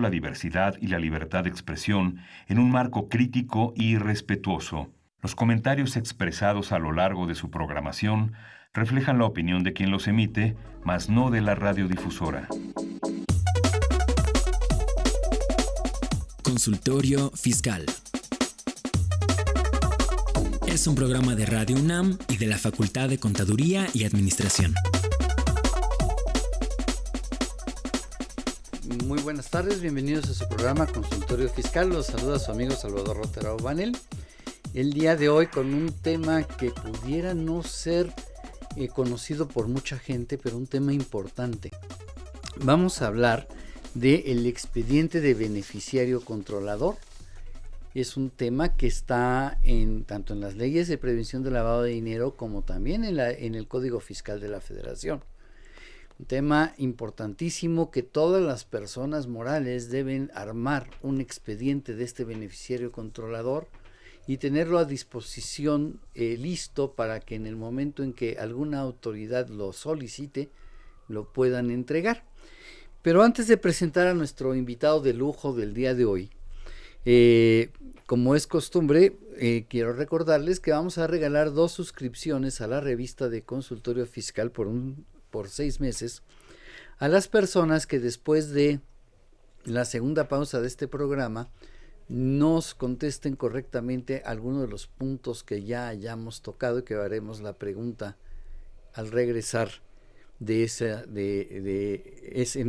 la diversidad y la libertad de expresión en un marco crítico y respetuoso. Los comentarios expresados a lo largo de su programación reflejan la opinión de quien los emite, mas no de la radiodifusora. Consultorio Fiscal. Es un programa de Radio UNAM y de la Facultad de Contaduría y Administración. Muy buenas tardes, bienvenidos a su programa Consultorio Fiscal. Los saluda su amigo Salvador Rotera Ubanel. El día de hoy con un tema que pudiera no ser conocido por mucha gente, pero un tema importante. Vamos a hablar del expediente de beneficiario controlador. Es un tema que está tanto en las leyes de prevención del lavado de dinero como también en el Código Fiscal de la Federación. Un tema importantísimo que todas las personas morales deben armar un expediente de este beneficiario controlador y tenerlo a disposición listo para que en el momento en que alguna autoridad lo solicite lo puedan entregar. Pero antes de presentar a nuestro invitado de lujo del día de hoy, como es costumbre, quiero recordarles que vamos a regalar 2 suscripciones a la revista de Consultorio Fiscal por 6 meses a las personas que después de la segunda pausa de este programa nos contesten correctamente algunos de los puntos que ya hayamos tocado y que haremos la pregunta al regresar en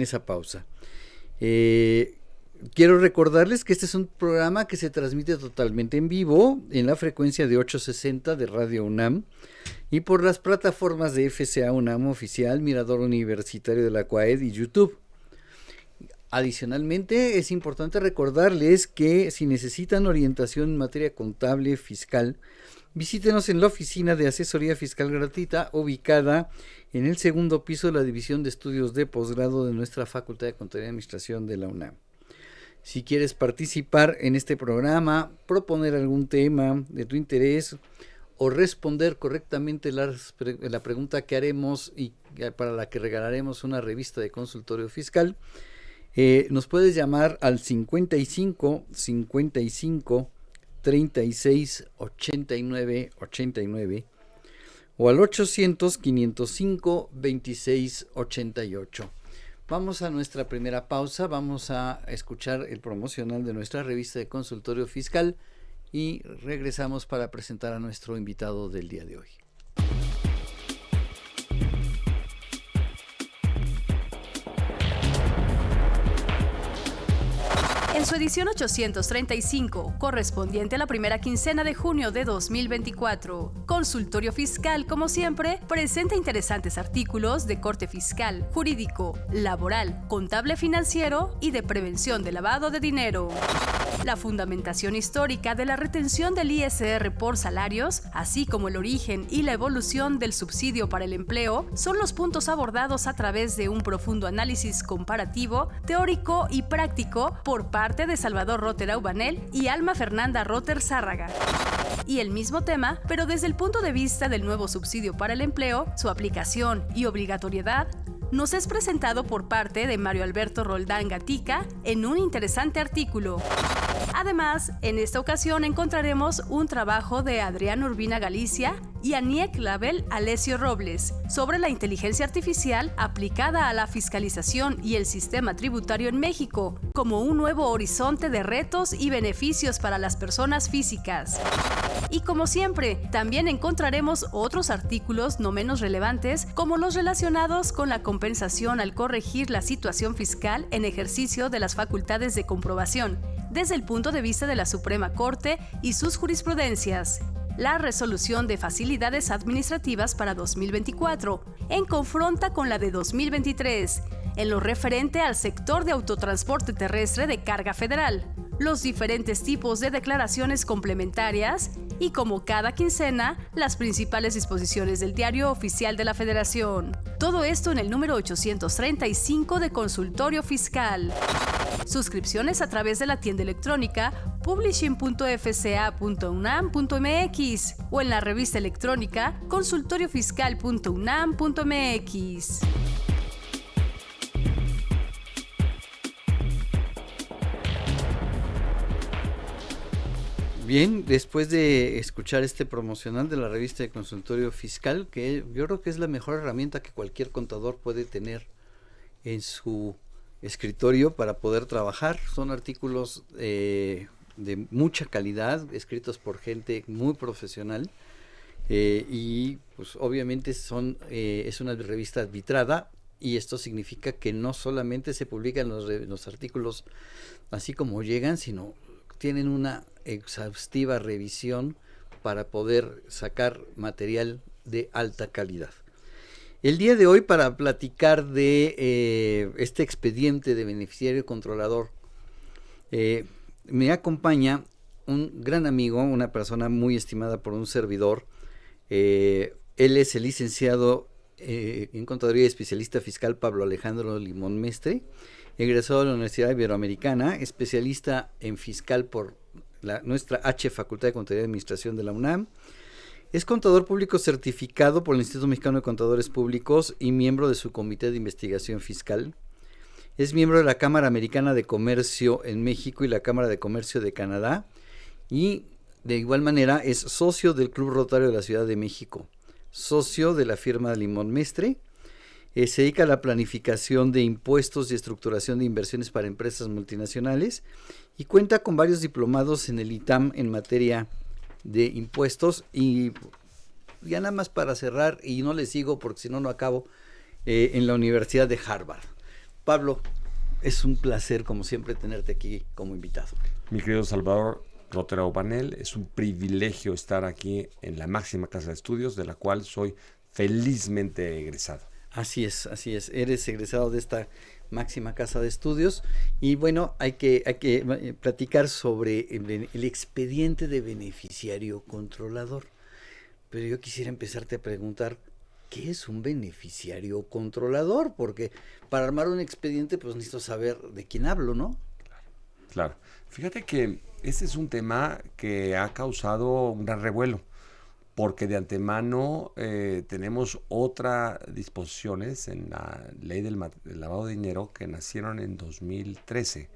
esa pausa. Quiero recordarles que este es un programa que se transmite totalmente en vivo en la frecuencia de 860 de Radio UNAM y por las plataformas de FCA UNAM Oficial, Mirador Universitario de la CUAED y YouTube. Adicionalmente, es importante recordarles que si necesitan orientación en materia contable fiscal, visítenos en la oficina de asesoría fiscal gratuita ubicada en el segundo piso de la División de Estudios de Posgrado de nuestra Facultad de Contaduría y Administración de la UNAM. Si quieres participar en este programa, proponer algún tema de tu interés o responder correctamente la pregunta que haremos y para la que regalaremos una revista de consultorio fiscal, nos puedes llamar al 55 55 36 89 89 o al 800 505 26 88. Vamos a nuestra primera pausa, vamos a escuchar el promocional de nuestra revista de consultorio fiscal y regresamos para presentar a nuestro invitado del día de hoy. En su edición 835, correspondiente a la primera quincena de junio de 2024, Consultorio Fiscal, como siempre, presenta interesantes artículos de corte fiscal, jurídico, laboral, contable financiero y de prevención de lavado de dinero. La fundamentación histórica de la retención del ISR por salarios, así como el origen y la evolución del subsidio para el empleo, son los puntos abordados a través de un profundo análisis comparativo, teórico y práctico por parte de Salvador Rotera Ubanel y Alma Fernanda Roter Zárraga. Y el mismo tema, pero desde el punto de vista del nuevo subsidio para el empleo, su aplicación y obligatoriedad, nos es presentado por parte de Mario Alberto Roldán Gatica en un interesante artículo. Además, en esta ocasión encontraremos un trabajo de Adrián Urbina Galicia y Aniek Label Alessio Robles sobre la inteligencia artificial aplicada a la fiscalización y el sistema tributario en México, como un nuevo horizonte de retos y beneficios para las personas físicas. Y como siempre, también encontraremos otros artículos no menos relevantes, como los relacionados con la compensación al corregir la situación fiscal en ejercicio de las facultades de comprobación, desde el punto de vista de la Suprema Corte y sus jurisprudencias. La resolución de facilidades administrativas para 2024, en confronta con la de 2023, en lo referente al sector de autotransporte terrestre de carga federal, los diferentes tipos de declaraciones complementarias y, como cada quincena, las principales disposiciones del Diario Oficial de la Federación. Todo esto en el número 835 de Consultorio Fiscal. Suscripciones a través de la tienda electrónica publishing.fca.unam.mx o en la revista electrónica consultoriofiscal.unam.mx. Bien, después de escuchar este promocional de la revista de Consultorio Fiscal, que yo creo que es la mejor herramienta que cualquier contador puede tener en su escritorio para poder trabajar. Son artículos de mucha calidad, escritos por gente muy profesional, y pues obviamente es una revista arbitrada, y esto significa que no solamente se publican los artículos así como llegan, sino tienen una exhaustiva revisión para poder sacar material de alta calidad. El día de hoy, para platicar de este expediente de beneficiario controlador, me acompaña un gran amigo, una persona muy estimada por un servidor. Él es el licenciado en Contaduría y especialista fiscal Pablo Alejandro Limón Mestre, egresado de la Universidad Iberoamericana, especialista en fiscal por nuestra Facultad de Contaduría y Administración de la UNAM. Es contador público certificado por el Instituto Mexicano de Contadores Públicos y miembro de su Comité de Investigación Fiscal. Es miembro de la Cámara Americana de Comercio en México y la Cámara de Comercio de Canadá, y de igual manera es socio del Club Rotario de la Ciudad de México, socio de la firma Limón Mestre. Se dedica a la planificación de impuestos y estructuración de inversiones para empresas multinacionales, y cuenta con varios diplomados en el ITAM en materia de impuestos. Y ya nada más para cerrar, y no le sigo porque si no acabo, en la Universidad de Harvard. Pablo, es un placer como siempre tenerte aquí como invitado. Mi querido Salvador Rotero O'Banel, es un privilegio estar aquí en la máxima casa de estudios, de la cual soy felizmente egresado. Así es, eres egresado de esta máxima casa de estudios, y bueno, hay que platicar sobre el expediente de beneficiario controlador. Pero yo quisiera empezarte a preguntar, ¿qué es un beneficiario controlador? Porque para armar un expediente pues necesito saber de quién hablo, ¿no? Claro. Fíjate que este es un tema que ha causado un gran revuelo, porque de antemano tenemos otras disposiciones en la ley del lavado de dinero que nacieron en 2013,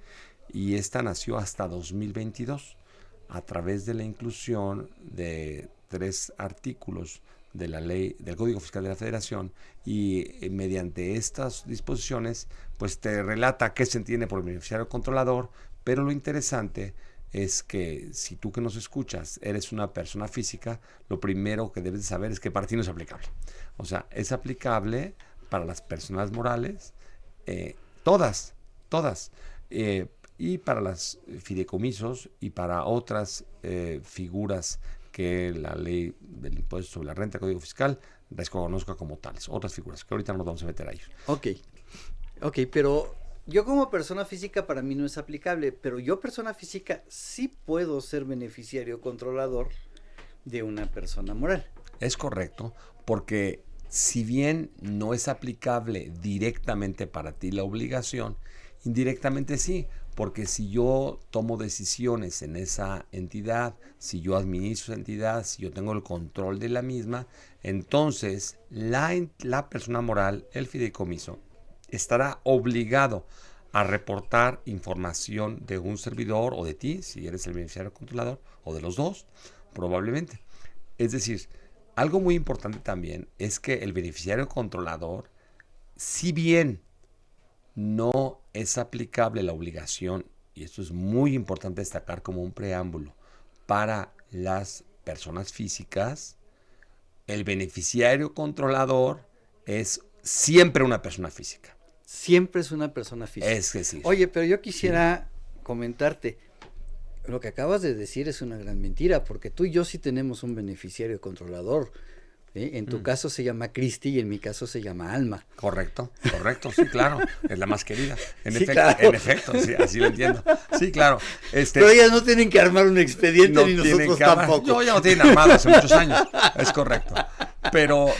y esta nació hasta 2022 a través de la inclusión de 3 artículos de la ley del Código Fiscal de la Federación, y mediante estas disposiciones pues te relata qué se entiende por beneficiario controlador. Pero lo interesante es que si tú que nos escuchas eres una persona física, lo primero que debes de saber es que para ti no es aplicable. O sea, es aplicable para las personas morales, todas, y para las fideicomisos y para otras figuras que la ley del impuesto sobre la renta, Código Fiscal, reconozca como tales. Otras figuras que ahorita no nos vamos a meter a ellos. Ok, pero yo como persona física para mí no es aplicable, pero yo persona física sí puedo ser beneficiario controlador de una persona moral. Es correcto, porque si bien no es aplicable directamente para ti la obligación, indirectamente sí, porque si yo tomo decisiones en esa entidad, si yo administro esa entidad, si yo tengo el control de la misma, entonces la persona moral, el fideicomiso, estará obligado a reportar información de un servidor o de ti, si eres el beneficiario controlador, o de los dos, probablemente. Es decir, algo muy importante también es que el beneficiario controlador, si bien no es aplicable la obligación, y esto es muy importante destacar como un preámbulo, para las personas físicas, el beneficiario controlador es siempre una persona física. Siempre es una persona física. Es decir. Oye, pero yo quisiera comentarte, lo que acabas de decir es una gran mentira, porque tú y yo sí tenemos un beneficiario controlador. En tu caso se llama Cristi y en mi caso se llama Alma. Correcto, sí, claro, es la más querida. En efecto, sí, así lo entiendo. Sí, claro. Pero ellas no tienen que armar un expediente, ni nosotros tampoco. No, ya lo tienen armado hace muchos años, es correcto. Pero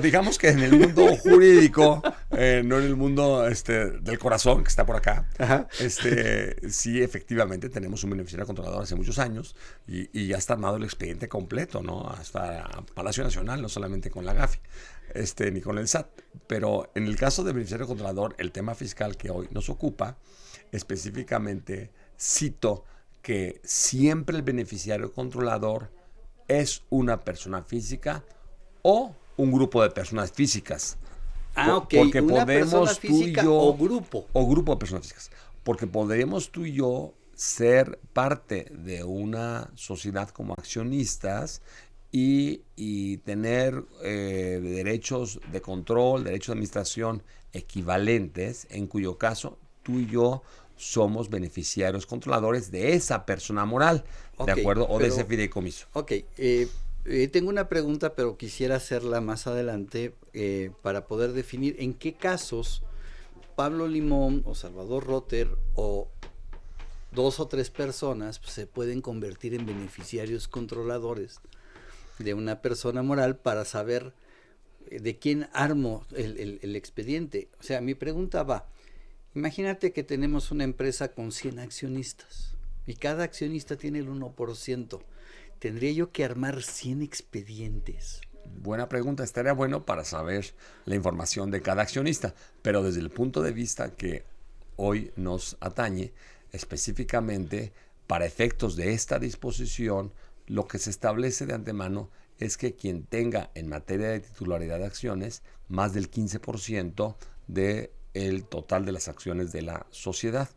digamos que en el mundo jurídico, no en el mundo del corazón, que está por acá, sí, efectivamente tenemos un beneficiario controlador hace muchos años, y ya está armado el expediente completo, ¿no? Hasta Palacio Nacional, no solamente con la GAFI, ni con el SAT. Pero en el caso del beneficiario controlador, el tema fiscal que hoy nos ocupa, específicamente cito que siempre el beneficiario controlador es una persona física o un grupo de personas físicas. Ok, porque una podemos persona física tú y yo, o grupo. O grupo de personas físicas. Porque podremos tú y yo ser parte de una sociedad como accionistas y tener derechos de control, derechos de administración equivalentes, en cuyo caso tú y yo somos beneficiarios controladores de esa persona moral, ¿de acuerdo? O de ese fideicomiso. Ok, tengo una pregunta, pero quisiera hacerla más adelante para poder definir en qué casos Pablo Limón o Salvador Rotter o 2 o 3 personas pues, se pueden convertir en beneficiarios controladores de una persona moral para saber de quién armo el expediente. O sea, mi pregunta va, imagínate que tenemos una empresa con 100 accionistas y cada accionista tiene el 1%. ¿Tendría yo que armar 100 expedientes? Buena pregunta, estaría bueno para saber la información de cada accionista, pero desde el punto de vista que hoy nos atañe, específicamente para efectos de esta disposición, lo que se establece de antemano es que quien tenga en materia de titularidad de acciones más del 15% del total de las acciones de la sociedad.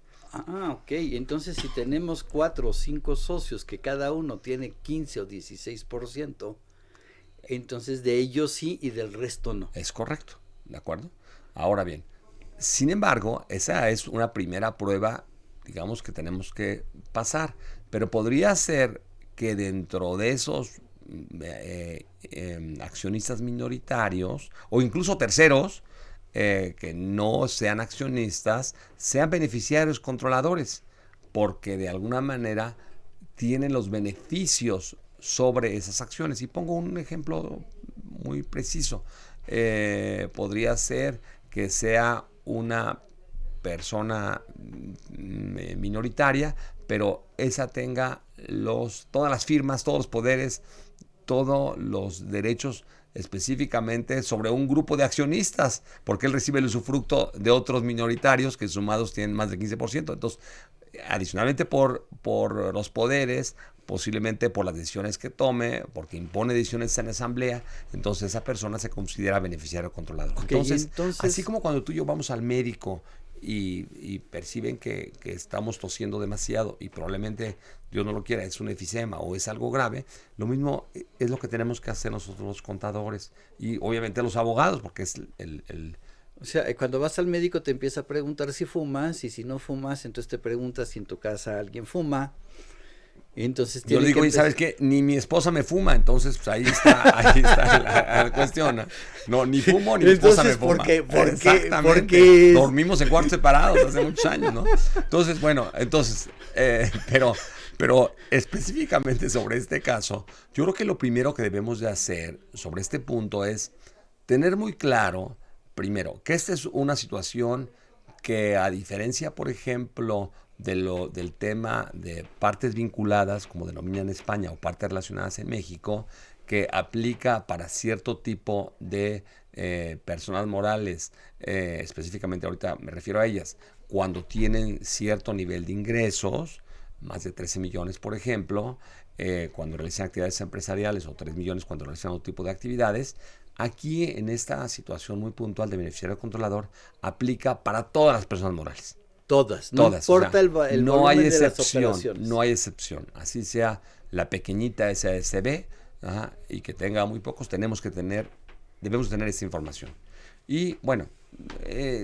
Ok, entonces si tenemos 4 o 5 socios que cada uno tiene 15 o 16%, entonces de ellos sí y del resto no. Es correcto, ¿de acuerdo? Ahora bien, sin embargo, esa es una primera prueba, digamos, que tenemos que pasar, pero podría ser que dentro de esos accionistas minoritarios o incluso terceros que no sean accionistas, sean beneficiarios controladores, porque de alguna manera tienen los beneficios sobre esas acciones. Y pongo un ejemplo muy preciso. Podría ser que sea una persona minoritaria, pero esa tenga todas las firmas, todos los poderes, todos los derechos específicamente sobre un grupo de accionistas, porque él recibe el usufructo de otros minoritarios que sumados tienen más del 15%. Entonces, adicionalmente por los poderes, posiblemente por las decisiones que tome, porque impone decisiones en asamblea, entonces esa persona se considera beneficiario controlador. Okay, entonces, así como cuando tú y yo vamos al médico y perciben que estamos tosiendo demasiado y probablemente, Dios no lo quiera, es un efisema o es algo grave, lo mismo es lo que tenemos que hacer nosotros los contadores y obviamente los abogados, porque es O sea, cuando vas al médico te empieza a preguntar si fumas y si no fumas, entonces te preguntas si en tu casa alguien fuma. Entonces yo le digo, y sabes que ni mi esposa me fuma, entonces pues ahí está la cuestión. No, ni fumo ni mi esposa me fuma. Porque dormimos en cuartos separados hace muchos años, ¿no? Entonces, bueno, pero específicamente sobre este caso, yo creo que lo primero que debemos de hacer sobre este punto es tener muy claro, primero, que esta es una situación que a diferencia, por ejemplo, del tema de partes vinculadas, como denominan en España, o partes relacionadas en México, que aplica para cierto tipo de personas morales, específicamente ahorita me refiero a ellas, cuando tienen cierto nivel de ingresos, más de 13 millones, por ejemplo, cuando realizan actividades empresariales, o 3 millones cuando realizan otro tipo de actividades. Aquí, en esta situación muy puntual de beneficiario controlador, aplica para todas las personas morales. Todas, no importa el no volumen hay de las excepción, operaciones. no hay excepción. Así sea la pequeñita SASB, y que tenga muy pocos, debemos tener esta información. Y bueno,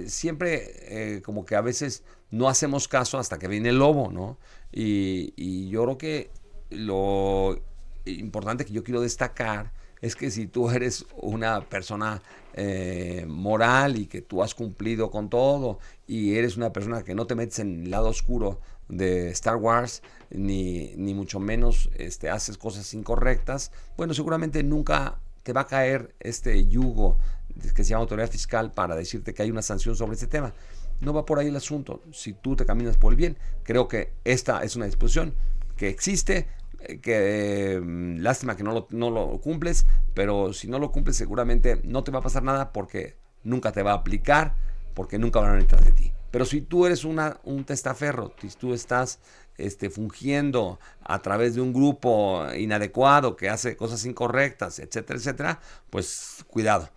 siempre como que a veces no hacemos caso hasta que viene el lobo, ¿no? Y yo creo que lo importante que yo quiero destacar es que si tú eres una persona moral y que tú has cumplido con todo y eres una persona que no te metes en el lado oscuro de Star Wars ni mucho menos haces cosas incorrectas, bueno, seguramente nunca te va a caer este yugo que se llama autoridad fiscal para decirte que hay una sanción sobre este tema. No va por ahí el asunto. Si tú te caminas por el bien, creo que esta es una disposición que existe, que lástima que no lo cumples, pero si no lo cumples seguramente no te va a pasar nada porque nunca te va a aplicar, porque nunca van a venir detrás de ti. Pero si tú eres un testaferro, si tú estás fungiendo a través de un grupo inadecuado que hace cosas incorrectas, etcétera, etcétera, pues cuidado.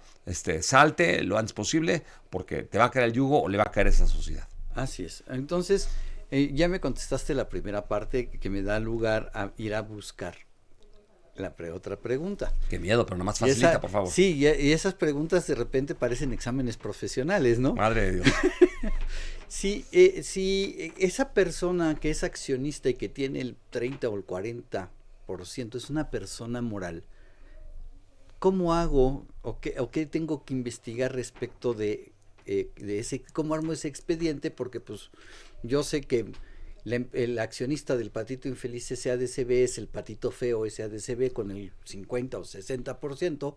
Salte lo antes posible porque te va a caer el yugo o le va a caer esa sociedad. Así es. Entonces, ya me contestaste la primera parte que me da lugar a ir a buscar otra pregunta. Qué miedo, pero nomás facilita, por favor. Sí, y esas preguntas de repente parecen exámenes profesionales, ¿no? Madre de Dios. Si esa persona que es accionista y que tiene el 30 o el 40% es una persona moral, ¿cómo hago o qué tengo que investigar respecto de ese, cómo armo ese expediente? Porque pues yo sé que el accionista del patito infeliz SADCB es el patito feo SADCB con el 50 o 60%,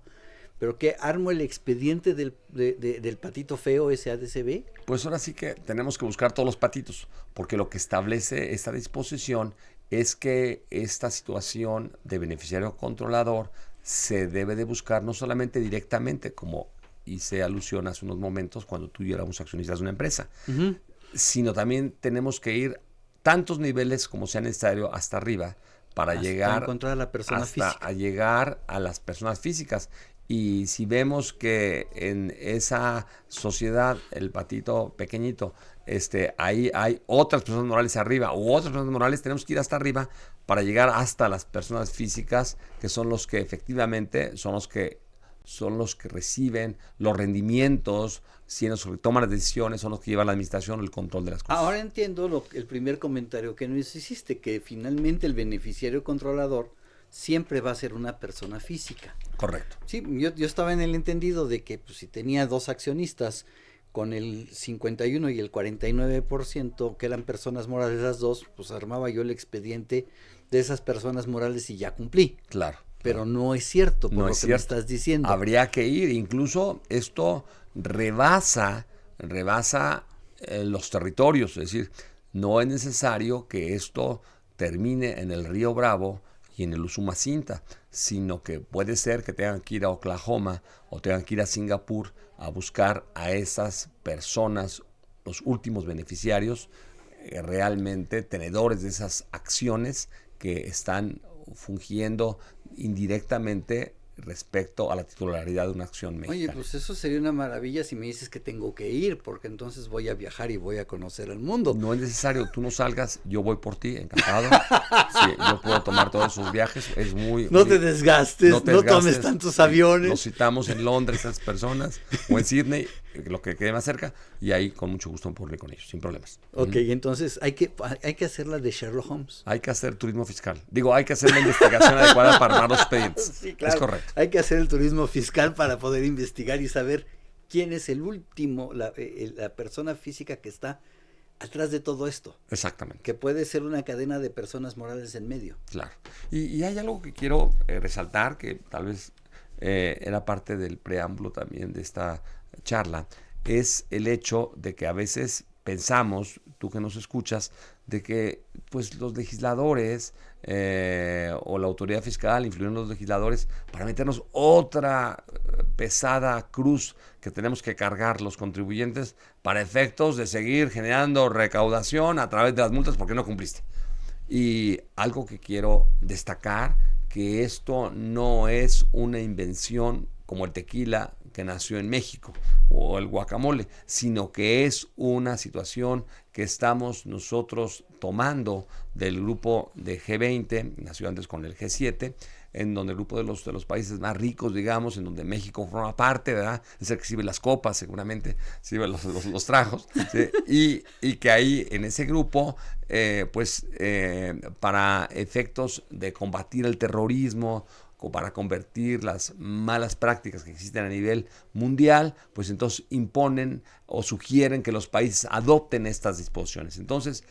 pero ¿qué armo el expediente del patito feo SADCB? Pues ahora sí que tenemos que buscar todos los patitos, porque lo que establece esta disposición es que esta situación de beneficiario controlador se debe de buscar no solamente directamente, como hice alusión hace unos momentos cuando tú y yo éramos accionistas de una empresa, sino también tenemos que ir tantos niveles como sea necesario hasta arriba para encontrar a la persona física. A llegar a las personas físicas. Y si vemos que en esa sociedad, el patito pequeñito, ahí hay otras personas morales arriba u otras personas morales, tenemos que ir hasta arriba para llegar hasta las personas físicas, que son los que efectivamente son los que reciben los rendimientos, si los que toman las decisiones, son los que llevan la administración o el control de las cosas. Ahora entiendo el primer comentario que nos hiciste, que finalmente el beneficiario controlador siempre va a ser una persona física. Correcto. Sí, yo estaba en el entendido de que pues, si tenía dos accionistas con el 51 y el 49%, que eran personas morales las dos, pues armaba yo el expediente de esas personas morales y ya cumplí. Claro. Pero no es cierto, por no lo es que cierto. me estás diciendo. Habría que ir, incluso esto rebasa los territorios, es decir, no es necesario que esto termine en el Río Bravo y en el Usumacinta, sino que puede ser que tengan que ir a Oklahoma o tengan que ir a Singapur a buscar a esas personas, los últimos beneficiarios, realmente tenedores de esas acciones que están fungiendo indirectamente respecto a la titularidad de una acción mexicana. Oye, pues eso sería una maravilla si me dices que tengo que ir, porque entonces voy a viajar y voy a conocer el mundo. No es necesario, tú no salgas, yo voy por ti, encantado. Sí, yo puedo tomar todos esos viajes, es muy... No te desgastes, no tomes tantos aviones. Nos citamos en Londres, esas personas, o en Sydney, lo que quede más cerca, y ahí con mucho gusto me puedo ir con ellos, sin problemas. Ok, entonces hay que hacer la de Sherlock Holmes. Hay que hacer turismo fiscal. Digo, hay que hacer la investigación adecuada para armar los expedientes. Sí, claro. Es correcto. Hay que hacer el turismo fiscal para poder investigar y saber quién es el último, la persona física que está atrás de todo esto. Exactamente. Que puede ser una cadena de personas morales en medio. Claro. Y hay algo que quiero resaltar, que tal vez era parte del preámbulo también de esta charla, es el hecho de que a veces pensamos, tú que nos escuchas, de que pues los legisladores o la autoridad fiscal influyen en los legisladores para meternos otra pesada cruz que tenemos que cargar los contribuyentes para efectos de seguir generando recaudación a través de las multas porque no cumpliste. Y algo que quiero destacar, que esto no es una invención como el tequila que nació en México o el guacamole, sino que es una situación que estamos nosotros tomando del grupo de G20, nació antes con el G7, en donde el grupo de los países más ricos, digamos, en donde México forma parte, ¿verdad? Es el que sirve las copas, seguramente, sirve los tragos, ¿sí? y que ahí, en ese grupo, para efectos de combatir el terrorismo, o para convertir las malas prácticas que existen a nivel mundial, pues entonces imponen o sugieren que los países adopten estas disposiciones. Entonces,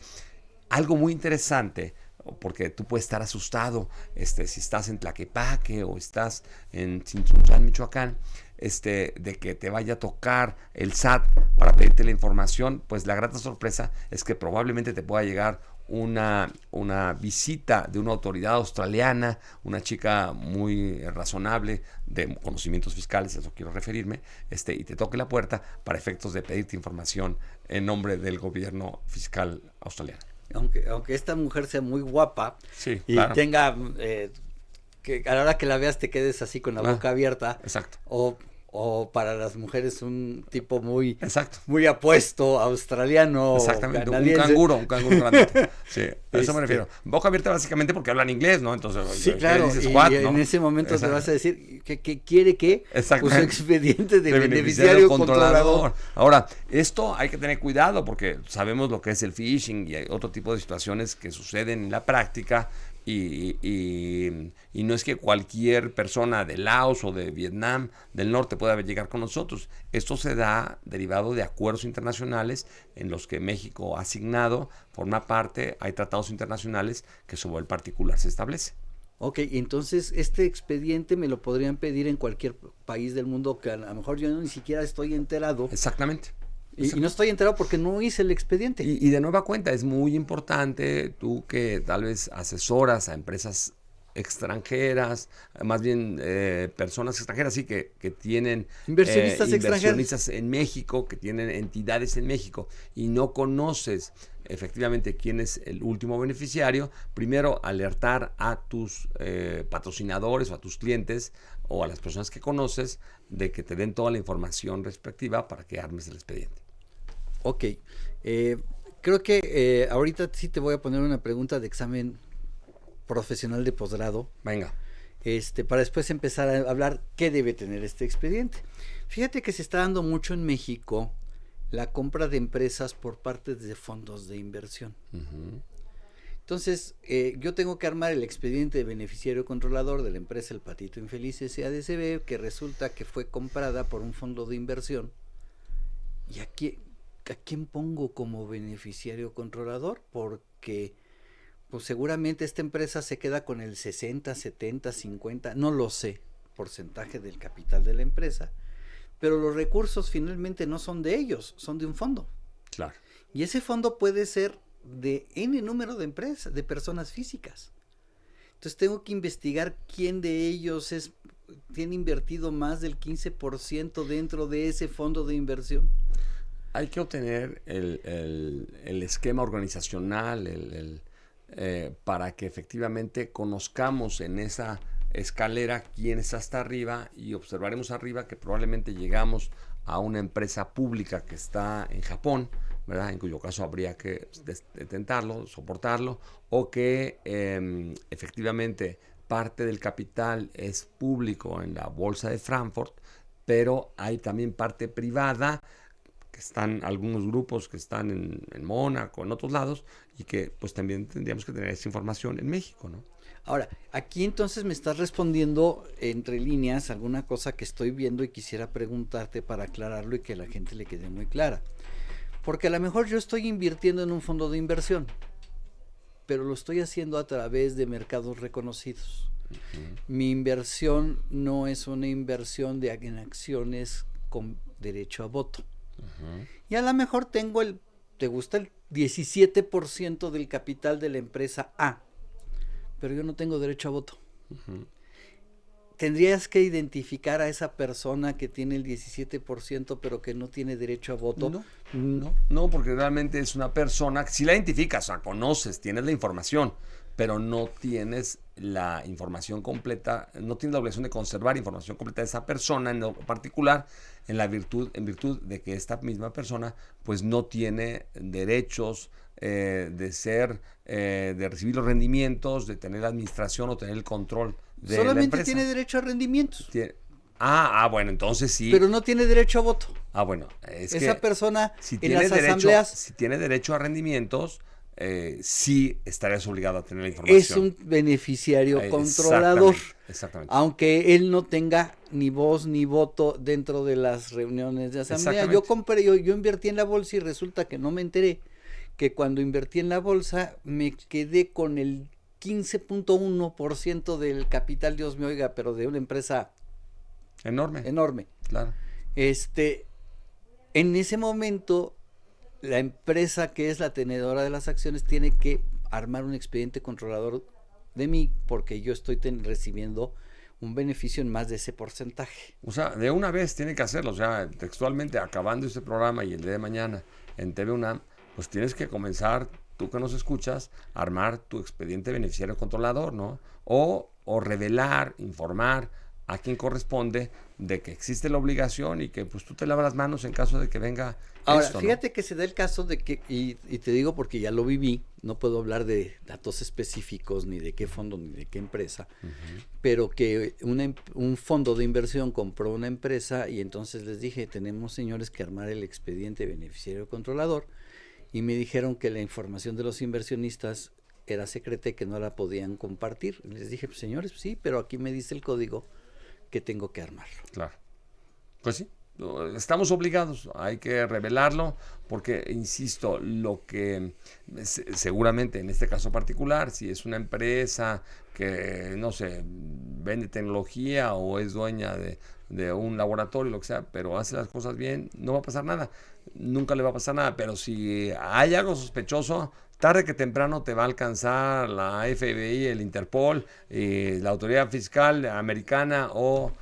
algo muy interesante, porque tú puedes estar asustado si estás en Tlaquepaque o estás en Chinchonchán, Michoacán, de que te vaya a tocar el SAT para pedirte la información, pues la grata sorpresa es que probablemente te pueda llegar una visita de una autoridad australiana, una chica muy razonable de conocimientos fiscales, a eso quiero referirme, y te toque la puerta para efectos de pedirte información en nombre del gobierno fiscal australiano. Aunque esta mujer sea muy guapa, sí, y claro, tenga, que a la hora que la veas te quedes así con la boca abierta, exacto, o para las mujeres un tipo muy, exacto, muy apuesto, australiano, exactamente, canadiense. un canguro grande. Sí, a eso me refiero. Boca abierta básicamente porque hablan inglés, ¿no? Entonces, sí, claro, dices, y what, en ¿no? ese momento Exacto. te vas a decir que quiere que pues, su expediente de beneficiario controlador. Ahora, esto hay que tener cuidado porque sabemos lo que es el phishing y hay otro tipo de situaciones que suceden en la práctica. Y no es que cualquier persona de Laos o de Vietnam del norte pueda llegar con nosotros. Esto se da derivado de acuerdos internacionales en los que México ha asignado, forma parte, hay tratados internacionales que sobre el particular se establece. Ok, entonces este expediente me lo podrían pedir en cualquier país del mundo que a lo mejor yo ni siquiera estoy enterado. Exactamente. Y no estoy enterado porque no hice el expediente. Y de nueva cuenta, es muy importante tú que tal vez asesoras a empresas extranjeras, más bien personas extranjeras, sí, que tienen inversionistas en México, que tienen entidades en México, y no conoces efectivamente quién es el último beneficiario. Primero, alertar a tus patrocinadores o a tus clientes o a las personas que conoces de que te den toda la información respectiva para que armes el expediente. Ok, creo que ahorita sí te voy a poner una pregunta de examen profesional de posgrado. Venga. Para después empezar a hablar qué debe tener este expediente. Fíjate que se está dando mucho en México la compra de empresas por parte de fondos de inversión. Uh-huh. Entonces, yo tengo que armar el expediente de beneficiario controlador de la empresa El Patito Infeliz SADCB, que resulta que fue comprada por un fondo de inversión. ¿Y ¿a quién pongo como beneficiario controlador? Porque pues seguramente esta empresa se queda con el 60, 70, 50, no lo sé, porcentaje del capital de la empresa, pero los recursos finalmente no son de ellos, son de un fondo. Claro. Y ese fondo puede ser de N número de empresas, de personas físicas. Entonces tengo que investigar quién de ellos tiene invertido más del 15% dentro de ese fondo de inversión. Hay que obtener el esquema organizacional, para que efectivamente conozcamos en esa escalera quién está hasta arriba, y observaremos arriba que probablemente llegamos a una empresa pública que está en Japón, ¿verdad? En cuyo caso habría que intentarlo, soportarlo, o que efectivamente parte del capital es público en la bolsa de Frankfurt, pero hay también parte privada, que están algunos grupos que están en Mónaco, en otros lados, y que pues también tendríamos que tener esa información en México, ¿no? Ahora, aquí entonces me estás respondiendo entre líneas alguna cosa que estoy viendo y quisiera preguntarte para aclararlo y que a la gente le quede muy clara. Porque a lo mejor yo estoy invirtiendo en un fondo de inversión, pero lo estoy haciendo a través de mercados reconocidos. Uh-huh. Mi inversión no es una inversión en acciones con derecho a voto. Uh-huh. Y a lo mejor te gusta el 17% del capital de la empresa A, pero yo no tengo derecho a voto. Uh-huh. ¿Tendrías que identificar a esa persona que tiene el 17% pero que no tiene derecho a voto? No, porque realmente es una persona que si la identificas, o sea, conoces, tienes la información, pero no tienes la información completa, no tienes la obligación de conservar información completa de esa persona en lo particular, en virtud de que esta misma persona pues no tiene derechos de recibir los rendimientos, de tener la administración o tener el control de solamente la empresa. Tiene derecho a rendimientos. Bueno, entonces sí. Pero no tiene derecho a voto. Bueno, es esa que persona si en las asambleas, si tiene derecho a rendimientos, sí estarías obligado a tener la información. Es un beneficiario controlador. Exactamente. Aunque él no tenga ni voz ni voto dentro de las reuniones de asamblea. Yo invertí en la bolsa y resulta que no me enteré que cuando invertí en la bolsa me quedé con el 15.1% del capital, Dios me oiga, pero de una empresa enorme. Claro. En ese momento la empresa que es la tenedora de las acciones tiene que armar un expediente controlador de mí porque yo estoy recibiendo un beneficio en más de ese porcentaje. O sea, de una vez tiene que hacerlo. O sea, textualmente, acabando este programa y el día de mañana en TV UNAM, pues tienes que comenzar, tú que nos escuchas, a armar tu expediente beneficiario controlador, ¿no? O revelar, informar a quien corresponde de que existe la obligación y que pues tú te lavas las manos en caso de que venga. Ahora, esto, fíjate, ¿no?, que se da el caso de que, y te digo porque ya lo viví, no puedo hablar de datos específicos, ni de qué fondo, ni de qué empresa, pero que un fondo de inversión compró una empresa y entonces les dije, tenemos, señores, que armar el expediente beneficiario controlador, y me dijeron que la información de los inversionistas era secreta y que no la podían compartir. Les dije, pues, señores, sí, pero aquí me dice el código que tengo que armarlo. Claro. Pues sí, estamos obligados, hay que revelarlo, porque, insisto, lo que seguramente en este caso particular, si es una empresa que, no sé, vende tecnología o es dueña de un laboratorio, lo que sea, pero hace las cosas bien, no va a pasar nada, nunca le va a pasar nada. Pero si hay algo sospechoso, tarde que temprano te va a alcanzar la FBI, el Interpol, la autoridad fiscal americana o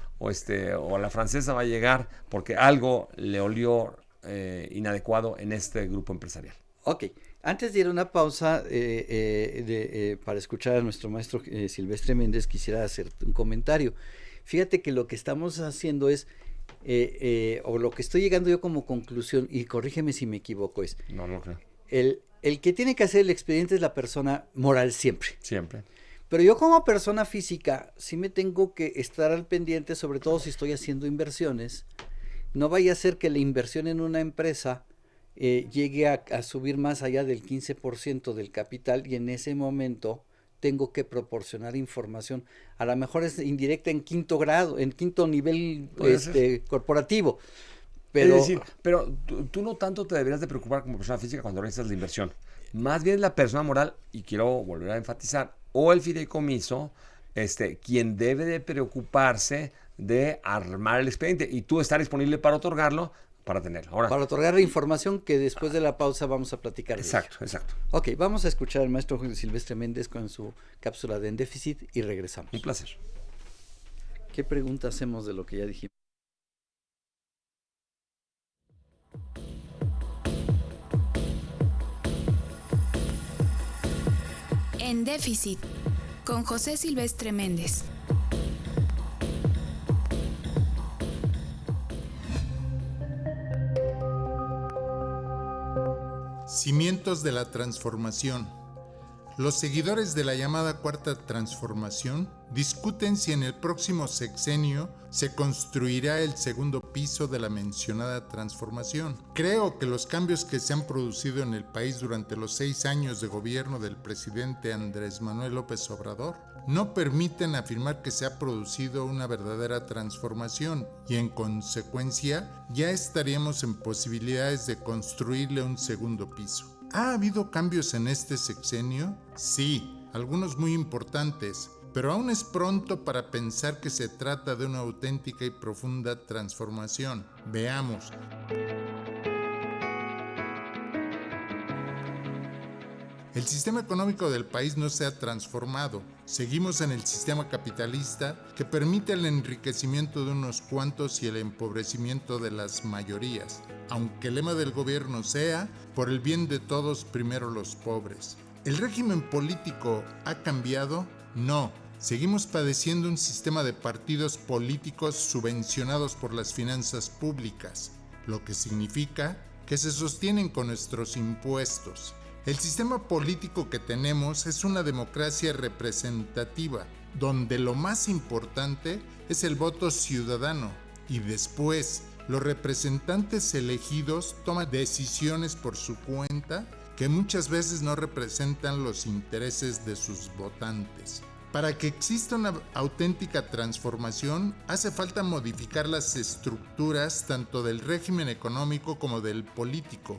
la francesa va a llegar porque algo le olió inadecuado en este grupo empresarial. Ok, antes de ir a una pausa para escuchar a nuestro maestro Silvestre Méndez, quisiera hacer un comentario. Fíjate que lo que estamos haciendo es, o lo que estoy llegando yo como conclusión, y corrígeme si me equivoco, es... No creo. El que tiene que hacer el expediente es la persona moral siempre. Siempre. Pero yo como persona física sí me tengo que estar al pendiente, sobre todo si estoy haciendo inversiones. No vaya a ser que la inversión en una empresa llegue a subir más allá del 15% del capital y en ese momento tengo que proporcionar información. A lo mejor es indirecta en quinto grado, en quinto nivel corporativo. Pero, es decir, pero tú no tanto te deberías de preocupar como persona física cuando realizas la inversión. Más bien la persona moral, y quiero volver a enfatizar, o el fideicomiso, quien debe de preocuparse de armar el expediente y tú estar disponible para otorgarlo, para tenerlo. Ahora, para otorgar la información que después de la pausa vamos a platicar. Exacto. Ok, vamos a escuchar al maestro Silvestre Méndez con su cápsula de En Déficit y regresamos. Un placer. ¿Qué pregunta hacemos de lo que ya dijimos? En Déficit, con José Silvestre Méndez. Cimientos de la transformación. Los seguidores de la llamada Cuarta Transformación discuten si en el próximo sexenio se construirá el segundo piso de la mencionada transformación. Creo que los cambios que se han producido en el país durante los 6 años de gobierno del presidente Andrés Manuel López Obrador no permiten afirmar que se ha producido una verdadera transformación y en consecuencia ya estaríamos en posibilidades de construirle un segundo piso. ¿Ha habido cambios en este sexenio? Sí, algunos muy importantes, pero aún es pronto para pensar que se trata de una auténtica y profunda transformación. Veamos. El sistema económico del país no se ha transformado. Seguimos en el sistema capitalista que permite el enriquecimiento de unos cuantos y el empobrecimiento de las mayorías, aunque el lema del gobierno sea, por el bien de todos, primero los pobres. ¿El régimen político ha cambiado? No. Seguimos padeciendo un sistema de partidos políticos subvencionados por las finanzas públicas, lo que significa que se sostienen con nuestros impuestos. El sistema político que tenemos es una democracia representativa, donde lo más importante es el voto ciudadano y después los representantes elegidos toman decisiones por su cuenta que muchas veces no representan los intereses de sus votantes. Para que exista una auténtica transformación, hace falta modificar las estructuras tanto del régimen económico como del político.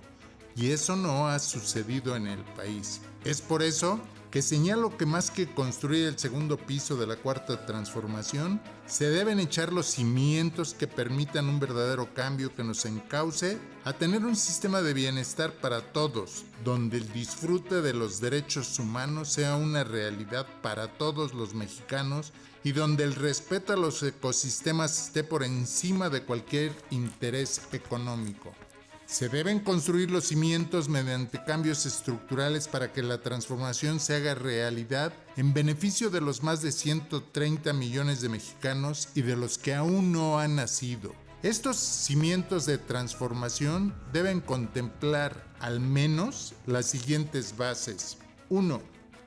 Y eso no ha sucedido en el país. Es por eso que señalo que más que construir el segundo piso de la cuarta transformación, se deben echar los cimientos que permitan un verdadero cambio que nos encauce a tener un sistema de bienestar para todos, donde el disfrute de los derechos humanos sea una realidad para todos los mexicanos y donde el respeto a los ecosistemas esté por encima de cualquier interés económico. Se deben construir los cimientos mediante cambios estructurales para que la transformación se haga realidad en beneficio de los más de 130 millones de mexicanos y de los que aún no han nacido. Estos cimientos de transformación deben contemplar al menos las siguientes bases. 1.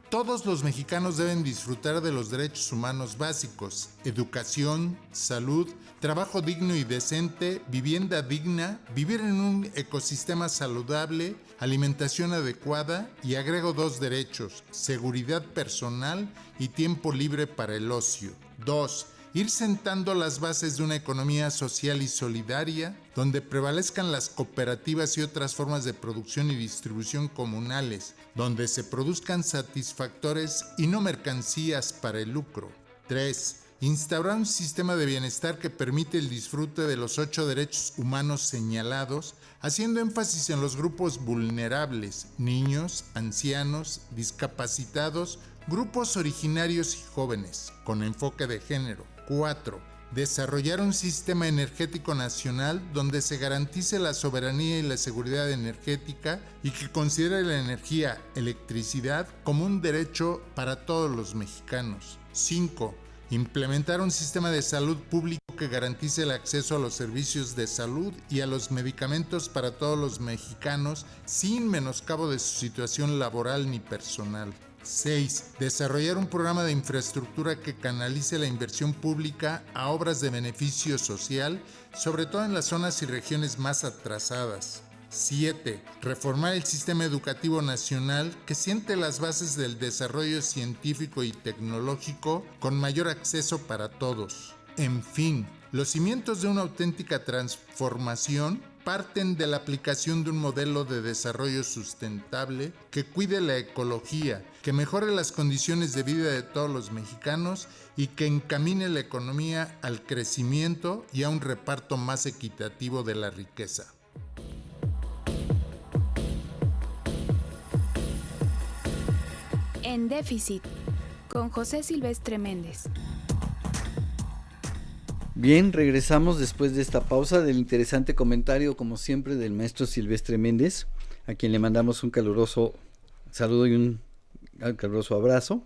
Todos los mexicanos deben disfrutar de los derechos humanos básicos: educación, salud, trabajo digno y decente, vivienda digna, vivir en un ecosistema saludable, alimentación adecuada y agrego 2 derechos: seguridad personal y tiempo libre para el ocio. 2. Ir sentando las bases de una economía social y solidaria, donde prevalezcan las cooperativas y otras formas de producción y distribución comunales, donde se produzcan satisfactores y no mercancías para el lucro. 3. Instaurar un sistema de bienestar que permite el disfrute de los 8 derechos humanos señalados, haciendo énfasis en los grupos vulnerables: niños, ancianos, discapacitados, grupos originarios y jóvenes, con enfoque de género. 4. Desarrollar un sistema energético nacional donde se garantice la soberanía y la seguridad energética y que considere la energía, electricidad, como un derecho para todos los mexicanos. 5. Implementar un sistema de salud público que garantice el acceso a los servicios de salud y a los medicamentos para todos los mexicanos sin menoscabo de su situación laboral ni personal. 6. Desarrollar un programa de infraestructura que canalice la inversión pública a obras de beneficio social, sobre todo en las zonas y regiones más atrasadas. 7. Reformar el sistema educativo nacional que siente las bases del desarrollo científico y tecnológico con mayor acceso para todos. En fin, los cimientos de una auténtica transformación parten de la aplicación de un modelo de desarrollo sustentable que cuide la ecología, que mejore las condiciones de vida de todos los mexicanos y que encamine la economía al crecimiento y a un reparto más equitativo de la riqueza. En Déficit, con José Silvestre Méndez. Bien, regresamos después de esta pausa del interesante comentario, como siempre, del maestro Silvestre Méndez, a quien le mandamos un caluroso saludo y un caluroso abrazo.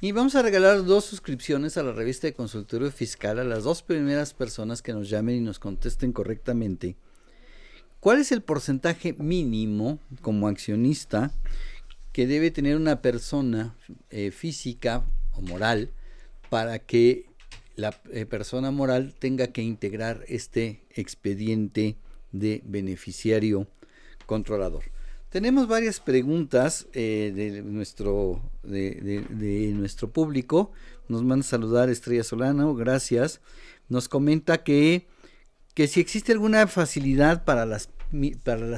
Y vamos a regalar 2 suscripciones a la revista de Consultorio Fiscal a las 2 primeras personas que nos llamen y nos contesten correctamente. ¿Cuál es el porcentaje mínimo como accionista que debe tener una persona física o moral para que la persona moral tenga que integrar este expediente de beneficiario controlador? Tenemos varias preguntas de nuestro público. Nos manda a saludar Estrella Solano, gracias. Nos comenta que si existe alguna facilidad para las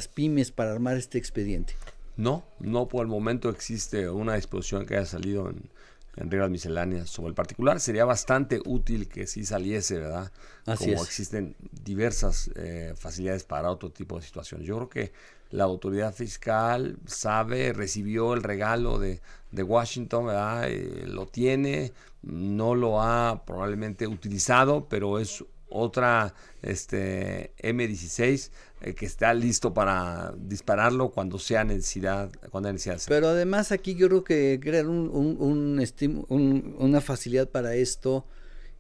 pymes para armar este expediente. No por el momento existe una disposición que haya salido en reglas misceláneas sobre el particular. Sería bastante útil que sí saliese, ¿verdad? Así Como es. existen diversas facilidades para otro tipo de situaciones. Yo creo que la autoridad fiscal recibió el regalo de Washington, ¿verdad? Lo tiene, no lo ha probablemente utilizado, pero es otra M16 que está listo para dispararlo cuando sea necesidad, cuando haya necesidad de hacerlo. Pero además aquí yo creo que crear una facilidad para esto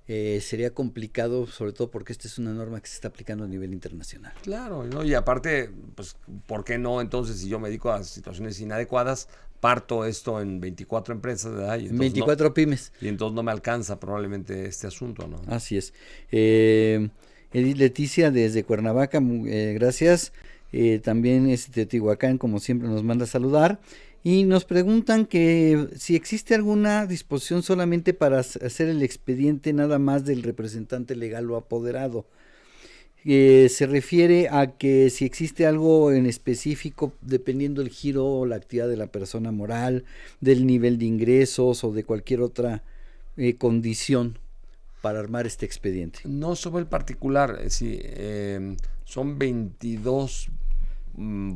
sería complicado, sobre todo porque esta es una norma que se está aplicando a nivel internacional. Claro, ¿no? Y aparte, pues, ¿por qué no? Entonces, si yo me dedico a situaciones inadecuadas, parto esto en 24 empresas, ¿verdad? Y 24 pymes. Y entonces no me alcanza probablemente este asunto, ¿no? Así es. Edith Leticia desde Cuernavaca, gracias. También es de Teotihuacán, como siempre nos manda a saludar. Y nos preguntan que si existe alguna disposición solamente para hacer el expediente nada más del representante legal o apoderado. se refiere a que si existe algo en específico, dependiendo del giro o la actividad de la persona moral, del nivel de ingresos o de cualquier otra condición para armar este expediente. No sobre el particular, sí, son 22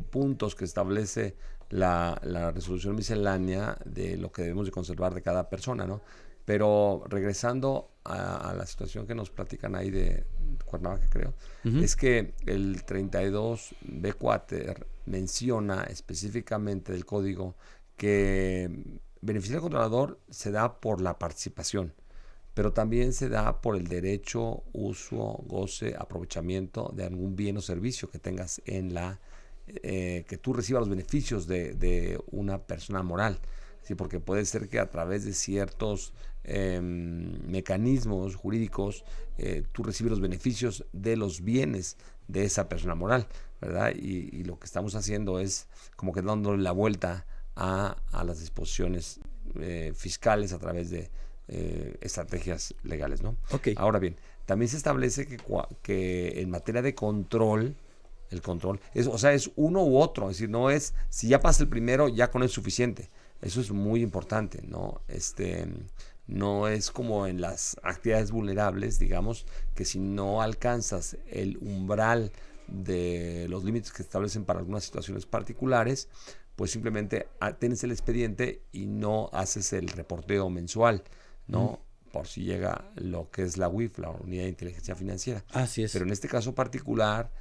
puntos que establece la resolución miscelánea de lo que debemos de conservar de cada persona, ¿no? Pero regresando a la situación que nos platican ahí de Cuernavaca, creo, es que el 32B4 menciona específicamente del código que beneficio del controlador se da por la participación, pero también se da por el derecho, uso, goce, aprovechamiento de algún bien o servicio que tengas en que tú recibas los beneficios de una persona moral. Sí, porque puede ser que a través de ciertos mecanismos jurídicos tú recibes los beneficios de los bienes de esa persona moral, ¿verdad? Y lo que estamos haciendo es como que dándole la vuelta a las disposiciones fiscales a través de estrategias legales, ¿no? Okay. Ahora bien, también se establece que en materia de control, el control es uno u otro, es decir, no es, si ya pasa el primero, ya con eso es suficiente. Eso es muy importante, ¿no? No es como en las actividades vulnerables, digamos, que si no alcanzas el umbral de los límites que se establecen para algunas situaciones particulares, pues simplemente tienes el expediente y no haces el reporteo mensual, ¿no? Por si llega lo que es la UIF, la Unidad de Inteligencia Financiera. Así es. Pero en este caso particular,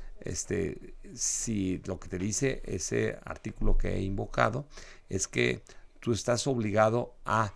si lo que te dice ese artículo que he invocado es que tú estás obligado a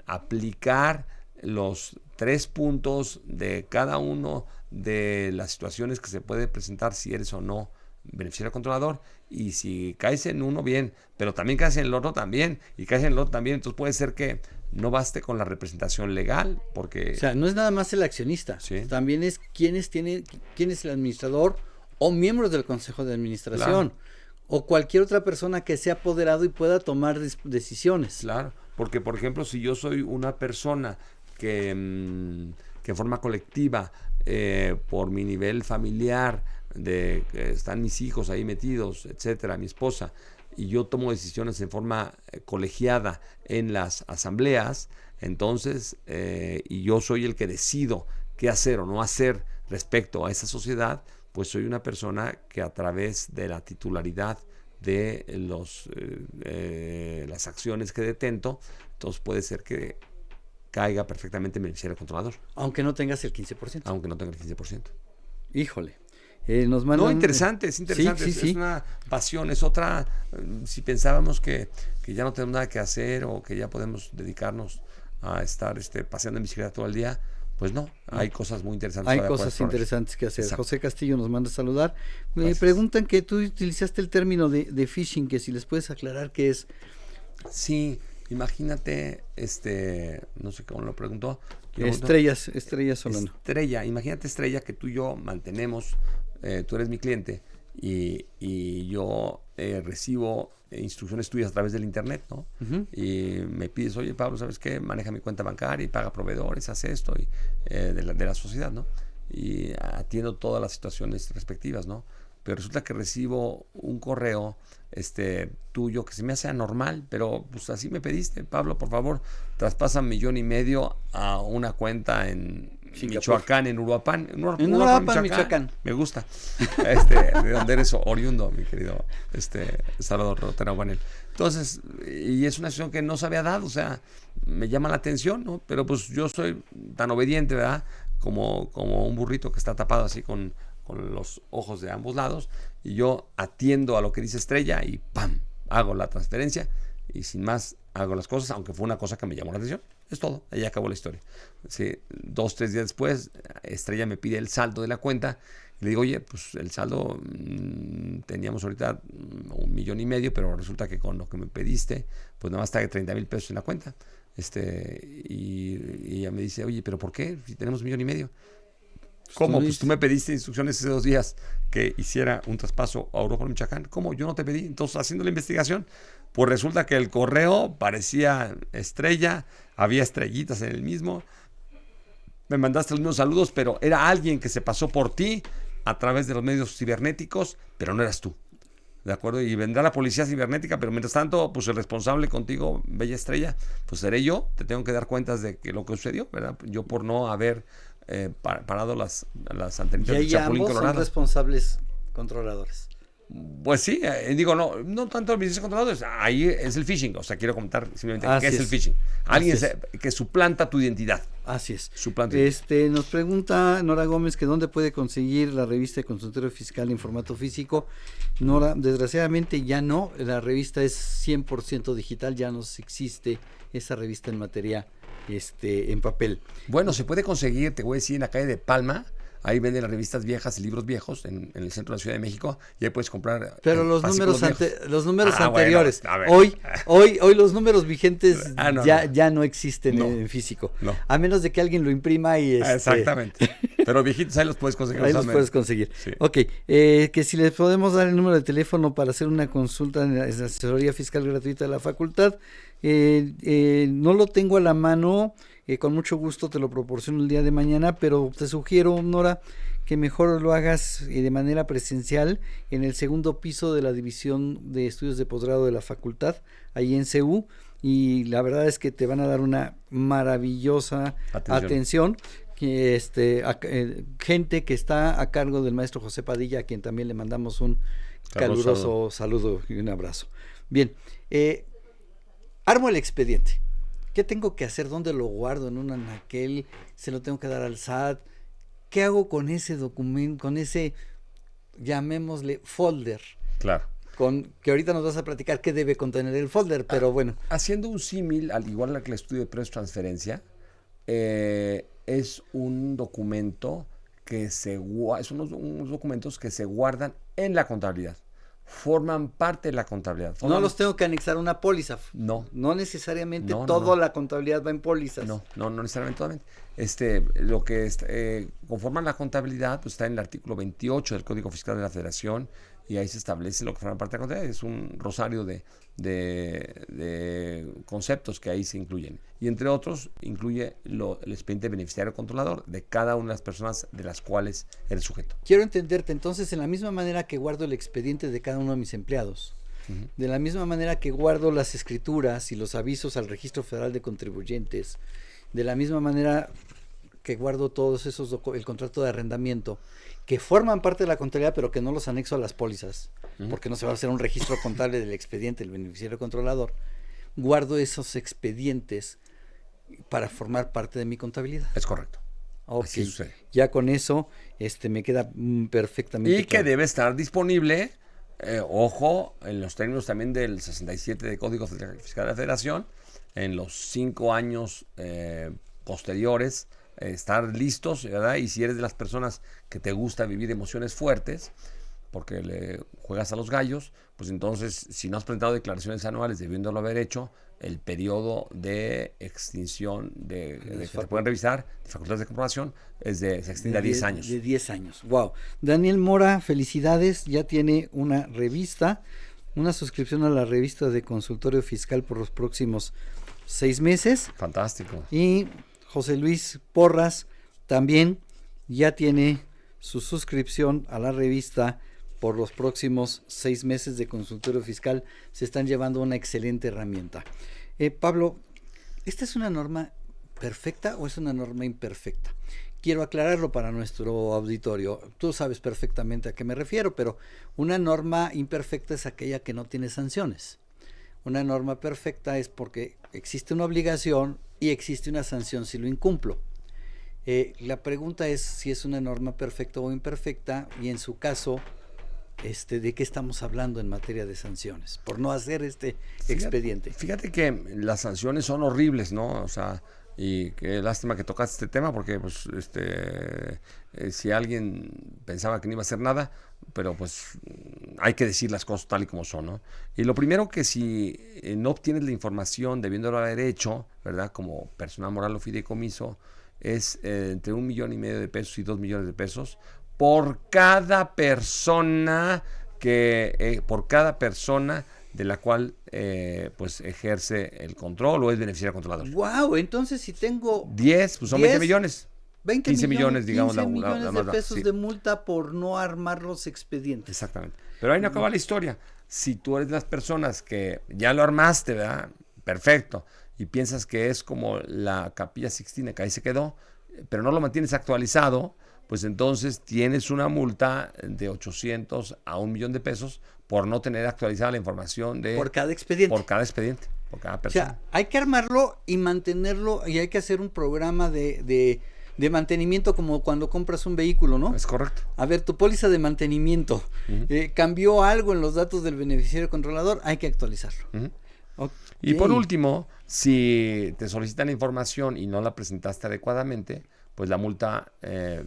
aplicar los 3 puntos de cada uno de las situaciones que se puede presentar si eres o no beneficiario controlador, y si caes en uno, bien, pero también caes en el otro también, y caes en el otro también, entonces puede ser que no baste con la representación legal, porque... O sea, no es nada más el accionista, sí, también es quién es el administrador o miembros del consejo de administración, claro, o cualquier otra persona que sea apoderado y pueda tomar decisiones. Claro, porque por ejemplo, si yo soy una persona que en forma colectiva, por mi nivel familiar, de que están mis hijos ahí metidos, etcétera, mi esposa, y yo tomo decisiones en forma colegiada en las asambleas, entonces, y yo soy el que decido qué hacer o no hacer respecto a esa sociedad, pues soy una persona que a través de la titularidad de las acciones que detento, entonces puede ser que caiga perfectamente en beneficiario controlador. Aunque no tengas el 15%. Aunque no tenga el 15%. Híjole. Nos mandan... No, interesante, es interesante. Sí, es una pasión, es otra... Si pensábamos que ya no tenemos nada que hacer o que ya podemos dedicarnos a estar paseando en bicicleta todo el día, pues no, hay cosas muy interesantes. Hay cosas interesantes que hacer. Exacto. José Castillo nos manda a saludar. Me Gracias. Preguntan que tú utilizaste el término de phishing, que si les puedes aclarar qué es. Sí, imagínate, no sé cómo lo preguntó. Estrella Solano. Imagínate Estrella, que tú y yo mantenemos, tú eres mi cliente y yo recibo instrucciones tuyas a través del internet, ¿no? Uh-huh. Y me pides, oye Pablo, ¿sabes qué? Maneja mi cuenta bancaria y paga proveedores, haz esto y, de la sociedad, ¿no? Y atiendo todas las situaciones respectivas, ¿no? Pero resulta que recibo un correo tuyo que se me hace anormal, pero pues así me pediste, Pablo, por favor, traspasa 1.5 millones a una cuenta en Michoacán, en Uruapan. En Uruapan, Michoacán. Me gusta. De donde eres oriundo, mi querido Salvador Rotera Guanel. Entonces, y es una situación que no se había dado, o sea, me llama la atención, ¿no? Pero pues yo soy tan obediente, ¿verdad? Como un burrito que está tapado así con los ojos de ambos lados, y yo atiendo a lo que dice Estrella y ¡pam! Hago la transferencia y sin más hago las cosas, aunque fue una cosa que me llamó la atención. Es todo, ahí acabó la historia. Sí, 2-3 días después, Estrella me pide el saldo de la cuenta y le digo, oye, pues el saldo teníamos ahorita 1.5 millones, pero resulta que con lo que me pediste, pues nada más está 30,000 pesos en la cuenta. Y ella me dice, oye, ¿pero por qué? Si tenemos 1.5 millones. ¿Cómo? Pues tú me pediste instrucciones hace 2 días que hiciera un traspaso a Europa, Michoacán. ¿Cómo? Yo no te pedí. Entonces, haciendo la investigación, pues resulta que el correo parecía Estrella, había estrellitas en el mismo. me mandaste los mismos saludos, pero era alguien que se pasó por ti a través de los medios cibernéticos, pero no eras tú. ¿De acuerdo? Y vendrá la policía cibernética, pero mientras tanto, pues el responsable contigo, bella estrella, pues seré yo. Te tengo que dar cuentas de que lo que sucedió, ¿verdad? Yo por no haber parado las antenitas Y de ahí Chapulín ambos son Colorado. responsables controladores. Pues sí, digo, no tanto el ministro controladores, ahí es el phishing. O sea, quiero comentar simplemente Así qué es el es. phishing. Alguien Así que suplanta tu identidad. Así es. Suplanta. Nos pregunta Nora Gómez que dónde puede conseguir la revista de Consultorio Fiscal en formato físico. Nora, desgraciadamente ya no, la revista es 100% digital, ya no existe esa revista en materia en papel. Bueno, se puede conseguir, te voy a decir, en la calle de Palma. Ahí venden las revistas viejas y libros viejos en el centro de la Ciudad de México, y ahí puedes comprar. Pero los números anteriores. Bueno, hoy los números vigentes ya no existen en físico. No. A menos de que alguien lo imprima y Exactamente. Pero viejitos ahí los puedes conseguir. Ahí los puedes conseguir. Sí. Ok, que si les podemos dar el número de teléfono para hacer una consulta en la asesoría fiscal gratuita de la facultad. No lo tengo a la mano. Con mucho gusto te lo proporciono el día de mañana, pero te sugiero, Nora, que mejor lo hagas de manera presencial en el segundo piso de la División de Estudios de Posgrado de la Facultad, ahí en CU, y la verdad es que te van a dar una maravillosa atención. Gente que está a cargo del maestro José Padilla, a quien también le mandamos un caluroso saludo y un abrazo. Bien, armo el expediente. ¿Qué tengo que hacer? ¿Dónde lo guardo? ¿En un anaquel? ¿Se lo tengo que dar al SAT? ¿Qué hago con ese documento, con ese, llamémosle, folder? Claro. Que ahorita nos vas a platicar qué debe contener el folder, pero bueno. Haciendo un símil, al igual que el estudio de precios transferencia, es un documento que son unos documentos que se guardan en la contabilidad. Forman parte de la contabilidad. No los tengo que anexar a una póliza. No. No necesariamente No. la contabilidad va en pólizas. No necesariamente totalmente. Lo que conforma la contabilidad pues está en el artículo 28 del Código Fiscal de la Federación, y ahí se establece lo que forma parte de la contabilidad. Es un rosario de conceptos que ahí se incluyen. Y entre otros, incluye el expediente beneficiario controlador de cada una de las personas de las cuales eres sujeto. Quiero entenderte, entonces, en la misma manera que guardo el expediente de cada uno de mis empleados, de la misma manera que guardo las escrituras y los avisos al Registro Federal de Contribuyentes, de la misma manera que guardo todos esos el contrato de arrendamiento, que forman parte de la contabilidad, pero que no los anexo a las pólizas, porque no se va a hacer un registro contable del expediente del beneficiario controlador, guardo esos expedientes para formar parte de mi contabilidad. Es correcto. Okay. Así sucede. Ya con eso me queda perfectamente y claro. Que debe estar disponible, ojo, en los términos también del 67 de Código Fiscal de la Federación, en los 5 años posteriores, estar listos, ¿verdad? Y si eres de las personas que te gusta vivir emociones fuertes, porque le juegas a los gallos, pues entonces, si no has presentado declaraciones anuales debiéndolo haber hecho, el periodo de extinción que te pueden revisar, de facultades de comprobación, se extiende a 10 años. De 10 años, wow. Daniel Mora, felicidades, ya tiene una revista, una suscripción a la revista de Consultorio Fiscal por los próximos 6 meses. Fantástico. Y José Luis Porras también ya tiene su suscripción a la revista por los próximos 6 meses de Consultorio Fiscal. Se están llevando una excelente herramienta. Pablo, ¿esta es una norma perfecta o es una norma imperfecta? Quiero aclararlo para nuestro auditorio. Tú sabes perfectamente a qué me refiero, pero una norma imperfecta es aquella que no tiene sanciones. Una norma perfecta es porque existe una obligación y existe una sanción si lo incumplo. La pregunta es si es una norma perfecta o imperfecta, y en su caso, ¿de qué estamos hablando en materia de sanciones? Por no hacer expediente. Fíjate que las sanciones son horribles, ¿no? O sea, y qué lástima que tocaste este tema, porque pues si alguien pensaba que no iba a hacer nada, pero pues hay que decir las cosas tal y como son, ¿no? Y lo primero, que si no obtienes la información debiéndolo haber hecho, ¿verdad? Como persona moral o fideicomiso, es entre 1,5 millones de pesos y 2 millones de pesos por cada persona de la cual pues ejerce el control o es beneficiario controlador. Wow, entonces si tengo 10, pues son 20 millones. 15 millones, digamos, 15 millones de pesos sí, de multa por no armar los expedientes. Exactamente. Pero ahí no acaba la historia. Si tú eres de las personas que ya lo armaste, ¿verdad? Perfecto. Y piensas que es como la Capilla Sixtina, que ahí se quedó, pero no lo mantienes actualizado, pues entonces tienes una multa de 800 a 1 millón de pesos por no tener actualizada la información de... Por cada expediente. Por cada expediente, por cada persona. O sea, hay que armarlo y mantenerlo, y hay que hacer un programa de mantenimiento como cuando compras un vehículo, ¿no? Es correcto. A ver, tu póliza de mantenimiento, cambió algo en los datos del beneficiario controlador, hay que actualizarlo. Okay. Y por último, si te solicitan información y no la presentaste adecuadamente, pues la multa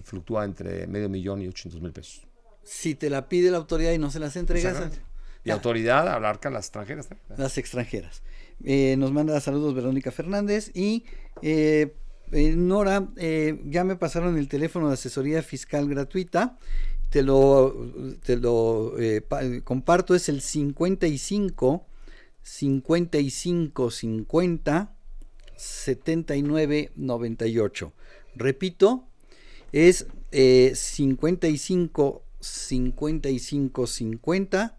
fluctúa entre $500,000 y $800,000 pesos. Si te la pide la autoridad y no se las entregas. Y autoridad, hablar con las extranjeras. Las extranjeras. Nos manda saludos Verónica Fernández y Nora, ya me pasaron el teléfono de asesoría fiscal gratuita. Te lo comparto, es el 55 50 79 98. Repito, es 55 50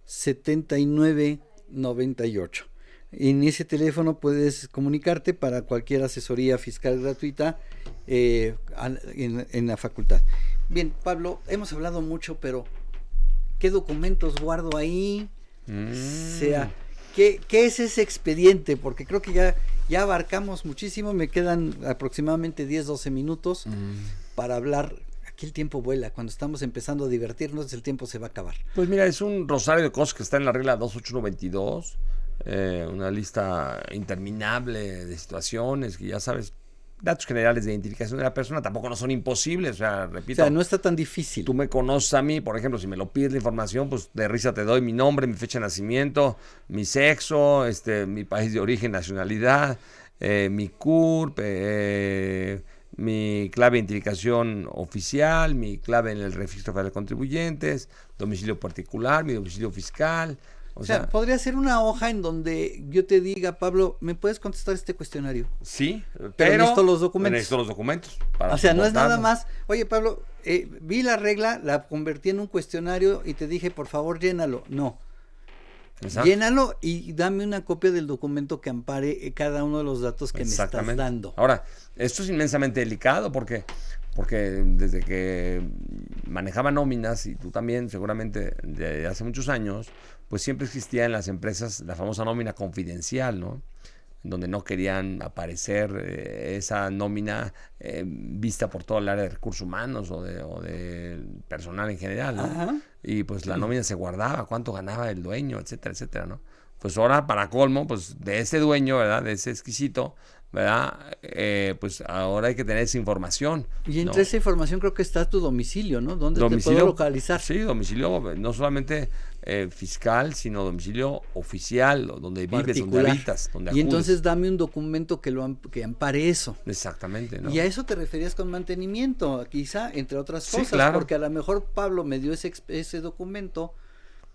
79 98. En ese teléfono puedes comunicarte para cualquier asesoría fiscal gratuita en la facultad. Bien, Pablo, hemos hablado mucho, pero ¿qué documentos guardo ahí? O sea, ¿qué es ese expediente? Porque creo que ya abarcamos muchísimo, me quedan aproximadamente 10-12 minutos para hablar. Aquí el tiempo vuela, cuando estamos empezando a divertirnos el tiempo se va a acabar. Pues mira, es un rosario de cosas que está en la regla 28122, una lista interminable de situaciones que ya sabes, datos generales de identificación de la persona tampoco no son imposibles, o sea, repito. O sea, no está tan difícil. Tú me conoces a mí, por ejemplo, si me lo pides la información, pues de risa te doy mi nombre, mi fecha de nacimiento, mi sexo, mi país de origen, nacionalidad, mi CURP, mi clave de identificación oficial, mi clave en el registro federal de contribuyentes, domicilio particular, mi domicilio fiscal. O sea, podría ser una hoja en donde yo te diga, Pablo, ¿me puedes contestar este cuestionario? Sí, pero necesito los documentos. Necesito los documentos. O sea, no es nada más, oye, Pablo, vi la regla, la convertí en un cuestionario y te dije, por favor, llénalo. No. Exacto. Llénalo y dame una copia del documento que ampare cada uno de los datos que me estás dando. Ahora, esto es inmensamente delicado porque desde que manejaba nóminas, y tú también seguramente de hace muchos años, pues siempre existía en las empresas la famosa nómina confidencial, ¿no? Donde no querían aparecer esa nómina vista por todo el área de recursos humanos o de personal en general, ¿no? Ajá. Y pues la nómina se guardaba, cuánto ganaba el dueño, etcétera, etcétera, ¿no? Pues ahora, para colmo, pues de ese dueño, ¿verdad? De ese exquisito, ¿verdad? Pues ahora hay que tener esa información. Y entre esa información creo que está tu domicilio, ¿no? ¿Dónde te puedo localizar? Sí, domicilio no solamente fiscal, sino domicilio oficial, donde vives, donde habitas, donde acudes. Y entonces dame un documento que ampare eso. Exactamente, ¿no? Y a eso te referías con mantenimiento, quizá, entre otras cosas, claro. Porque a lo mejor Pablo me dio ese documento,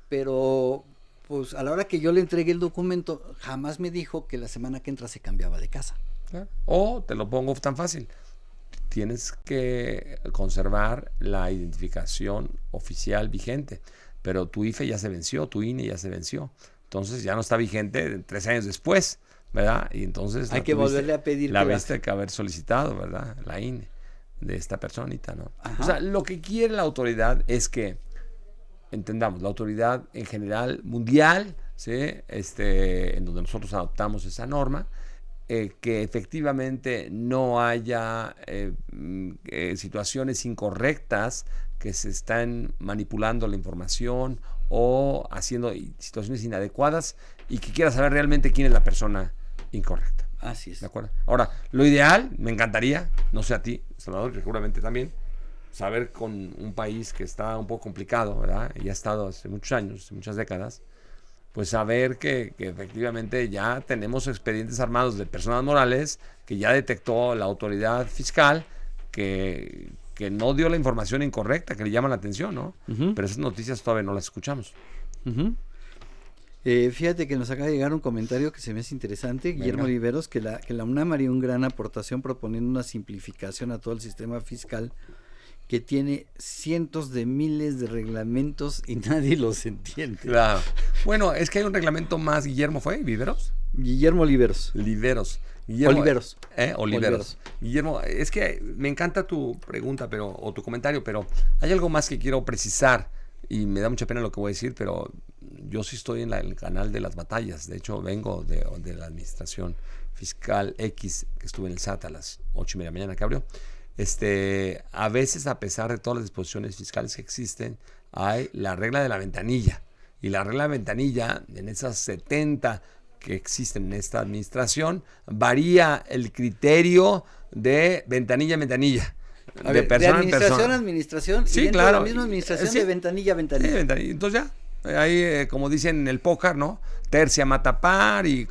pero pues a la hora que yo le entregué el documento, jamás me dijo que la semana que entra se cambiaba de casa. Claro. O te lo pongo tan fácil, tienes que conservar la identificación oficial vigente, pero tu IFE ya se venció, tu INE ya se venció, entonces ya no está vigente 3 años después, ¿verdad? Y entonces hay que volverle a pedir. La vez que haber solicitado, ¿verdad? La INE de esta personita, ¿no? Ajá. O sea, lo que quiere la autoridad es que entendamos, la autoridad en general mundial, ¿sí? En donde nosotros adoptamos esa norma, que efectivamente no haya situaciones incorrectas que se están manipulando la información o haciendo situaciones inadecuadas y que quiera saber realmente quién es la persona incorrecta. Así es. ¿De acuerdo? Ahora, lo ideal, me encantaría, no sé a ti, Salvador, seguramente también, saber con un país que está un poco complicado, ¿verdad? Y ha estado hace muchos años, hace muchas décadas, pues saber que efectivamente ya tenemos expedientes armados de personas morales que ya detectó la autoridad fiscal que no dio la información incorrecta, que le llama la atención, ¿no? Uh-huh. Pero esas noticias todavía no las escuchamos. Uh-huh. Fíjate que nos acaba de llegar un comentario que se me hace interesante, Guillermo Oliveros, que la UNAM haría una gran aportación proponiendo una simplificación a todo el sistema fiscal que tiene cientos de miles de reglamentos y nadie los entiende. Claro. Bueno, es que hay un reglamento más. ¿Guillermo fue? ¿Viveros? Guillermo Oliveros. Guillermo, Oliveros. Oliveros. Guillermo, es que me encanta tu pregunta o tu comentario, pero hay algo más que quiero precisar y me da mucha pena lo que voy a decir, pero yo sí estoy en el canal de las batallas. De hecho, vengo de la administración fiscal X, que estuve en el SAT a las 8:30 de la mañana que abrió. A veces, a pesar de todas las disposiciones fiscales que existen, hay la regla de la ventanilla. Y la regla de la ventanilla, en esas 70 que existen en esta administración, varía el criterio de ventanilla en ventanilla. De persona en persona. Administración, sí, y dentro claro. de la misma administración Sí. de ventanilla a ventanilla. Entonces ya, ahí como dicen en el póker, ¿no? Tercia mata par y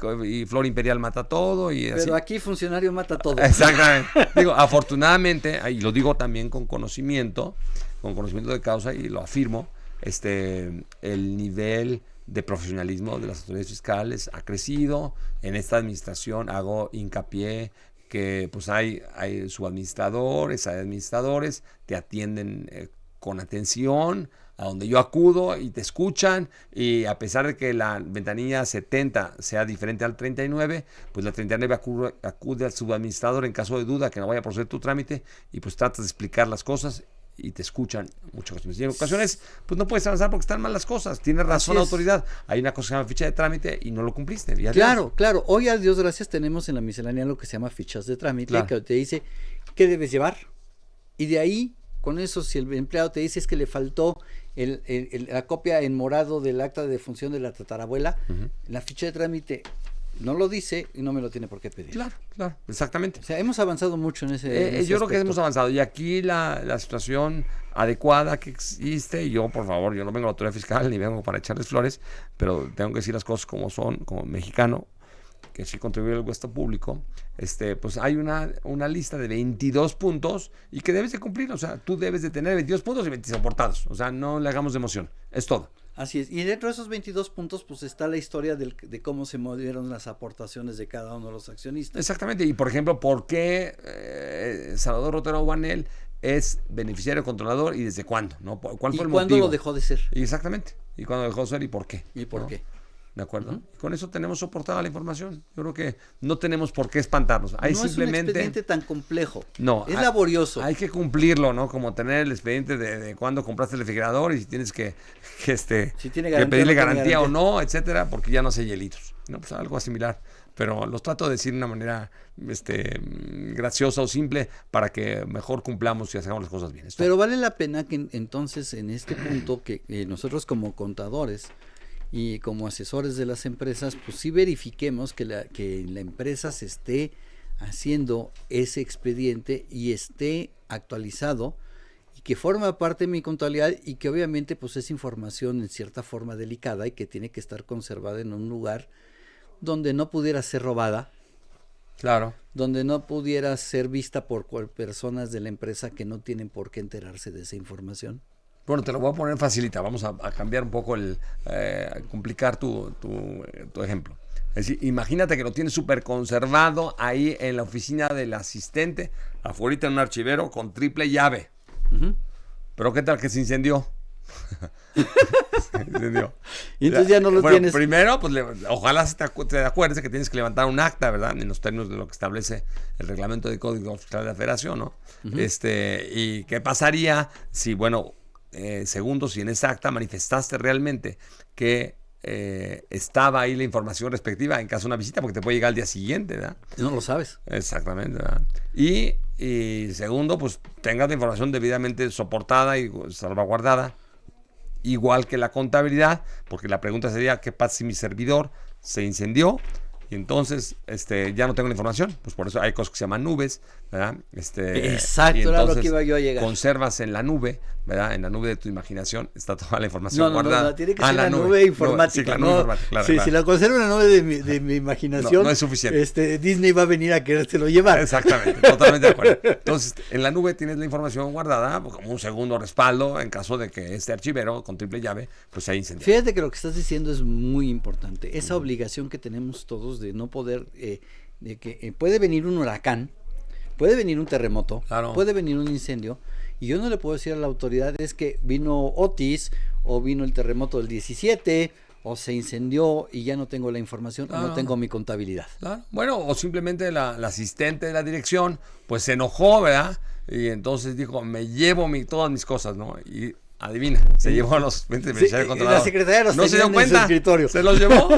flor imperial mata todo. Y pero así. aquí funcionario mata todo. Exactamente. Digo, afortunadamente, y lo digo también con conocimiento de causa, y lo afirmo, el nivel de profesionalismo de las autoridades fiscales ha crecido. En esta administración hago hincapié que pues hay subadministradores, hay administradores, te atienden con atención, a donde yo acudo y te escuchan, y a pesar de que la ventanilla 70 sea diferente al 39, pues la 39 acude al subadministrador en caso de duda que no vaya a proceder tu trámite, y pues tratas de explicar las cosas y te escuchan muchas ocasiones. Y en ocasiones, pues no puedes avanzar porque están mal las cosas. Tienes razón la autoridad. Hay una cosa que se llama ficha de trámite y no lo cumpliste. Claro. Hoy, a Dios gracias, tenemos en la miscelánea lo que se llama fichas de trámite, claro, que te dice qué debes llevar. Y de ahí, con eso, si el empleado te dice es que le faltó la copia en morado del acta de defunción de la tatarabuela, la ficha de trámite no lo dice y no me lo tiene por qué pedir. Claro, exactamente. O sea, hemos avanzado mucho en ese yo creo aspecto. que hemos avanzado. Y aquí la situación adecuada que existe, y yo, por favor, yo no vengo a la autoridad fiscal ni vengo para echarles flores, pero tengo que decir las cosas como son, como mexicano, que sí contribuye al gasto público. Pues hay una lista de 22 puntos y que debes de cumplir. O sea, tú debes de tener 22 puntos y 20 soportados. O sea, no le hagamos de emoción. Es todo. Así es, y dentro de esos 22 puntos pues está la historia de cómo se movieron las aportaciones de cada uno de los accionistas. Exactamente, y por ejemplo, ¿por qué Salvador Rotero Banel es beneficiario controlador y desde cuándo? ¿No? ¿Cuál fue el motivo? ¿Cuándo lo dejó de ser? Exactamente, y cuándo dejó de ser y por qué. ¿Y por qué? ¿De acuerdo? Con eso tenemos soportada la información. Yo creo que no tenemos por qué espantarnos. Hay no simplemente... es un expediente tan complejo. No. Es laborioso. Hay que cumplirlo, ¿no? Como tener el expediente de cuándo compraste el refrigerador y si tienes que pedirle garantía o no, etcétera, porque ya no hace hielitos. No, pues algo similar. Pero los trato de decir de una manera graciosa o simple para que mejor cumplamos y hagamos las cosas bien. Pero vale la pena que entonces en este punto que nosotros como contadores y como asesores de las empresas, pues sí verifiquemos que la empresa se esté haciendo ese expediente y esté actualizado y que forma parte de mi contabilidad y que obviamente pues es información en cierta forma delicada y que tiene que estar conservada en un lugar donde no pudiera ser robada. Claro. Donde no pudiera ser vista por personas de la empresa que no tienen por qué enterarse de esa información. Bueno, te lo voy a poner facilita. Vamos a cambiar un poco complicar tu ejemplo. Es decir, imagínate que lo tienes súper conservado ahí en la oficina del asistente, afuera en un archivero con triple llave. Uh-huh. Pero ¿qué tal que se incendió? Y entonces ya no lo tienes. Primero, pues ojalá te acuerdes que tienes que levantar un acta, ¿verdad? En los términos de lo que establece el reglamento de Código Fiscal de la Federación, ¿no? Uh-huh. Y qué pasaría si, segundo, si en esa acta manifestaste realmente que estaba ahí la información respectiva en caso de una visita, porque te puede llegar al día siguiente, ¿verdad? No lo sabes. Exactamente, ¿verdad? Y segundo, pues tengas la información debidamente soportada y salvaguardada, igual que la contabilidad, porque la pregunta sería, ¿qué pasa si mi servidor se incendió? Y entonces ya no tengo la información. Pues por eso hay cosas que se llaman nubes, ¿verdad? Exacto, era lo que iba yo a llegar. Conservas en la nube, ¿verdad? En la nube de tu imaginación está toda la información guardada. No, tiene que ser la nube informática. Si la conservo en la nube de mi imaginación, no es suficiente. Disney va a venir a querérselo llevar. Exactamente, totalmente de acuerdo. Entonces, en la nube tienes la información guardada como un segundo respaldo en caso de que este archivero con triple llave pues sea incendiado. Fíjate que lo que estás diciendo es muy importante. Esa obligación que tenemos todos de no poder, de que puede venir un huracán, puede venir un terremoto, claro, puede venir un incendio, y yo no le puedo decir a la autoridad es que vino Otis, o vino el terremoto del 17, o se incendió y ya no tengo la información, claro, o no tengo mi contabilidad. Claro. Bueno, o simplemente la asistente de la dirección, pues se enojó, ¿verdad? Y entonces dijo, me llevo todas mis cosas, ¿no? Y adivina, se llevó a los 20 beneficiarios controlados. La secretaria los no se dio cuenta, se los llevó.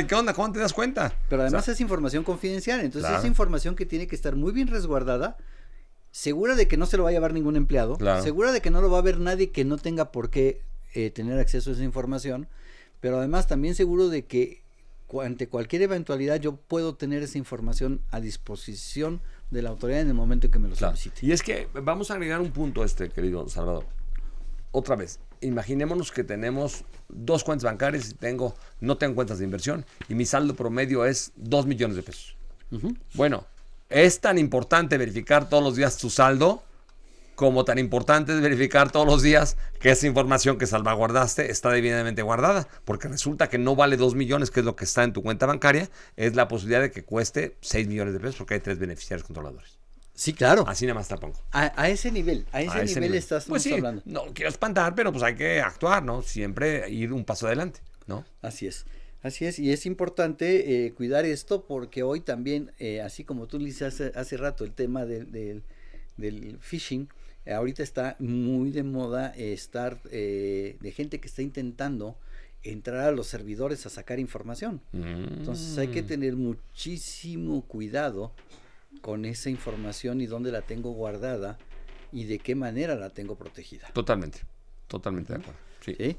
¿Qué onda? ¿Cómo te das cuenta? Pero además es información confidencial, entonces claro, es información que tiene que estar muy bien resguardada, segura de que no se lo va a llevar ningún empleado, claro, segura de que no lo va a ver nadie que no tenga por qué tener acceso a esa información, pero además también seguro de que ante cualquier eventualidad yo puedo tener esa información a disposición de la autoridad en el momento en que me lo solicite. Y es que vamos a agregar un punto querido Salvador. Otra vez, imaginémonos que tenemos 2 cuentas bancarias y no tengo cuentas de inversión y mi saldo promedio es 2 millones de pesos. Uh-huh. Bueno, es tan importante verificar todos los días tu saldo como tan importante es verificar todos los días que esa información que salvaguardaste está debidamente guardada, porque resulta que no vale 2 millones, que es lo que está en tu cuenta bancaria, es la posibilidad de que cueste 6 millones de pesos porque hay 3 beneficiarios controladores. Sí, claro. Así nada más te la pongo. A ese nivel, estás pues sí, hablando. No quiero espantar, pero pues hay que actuar, ¿no? Siempre ir un paso adelante, ¿no? Así es, y es importante cuidar esto porque hoy también, así como tú le dices hace rato el tema del phishing, ahorita está muy de moda estar de gente que está intentando entrar a los servidores a sacar información. Entonces hay que tener muchísimo cuidado con esa información y dónde la tengo guardada y de qué manera la tengo protegida. Totalmente de acuerdo. Sí. ¿Sí?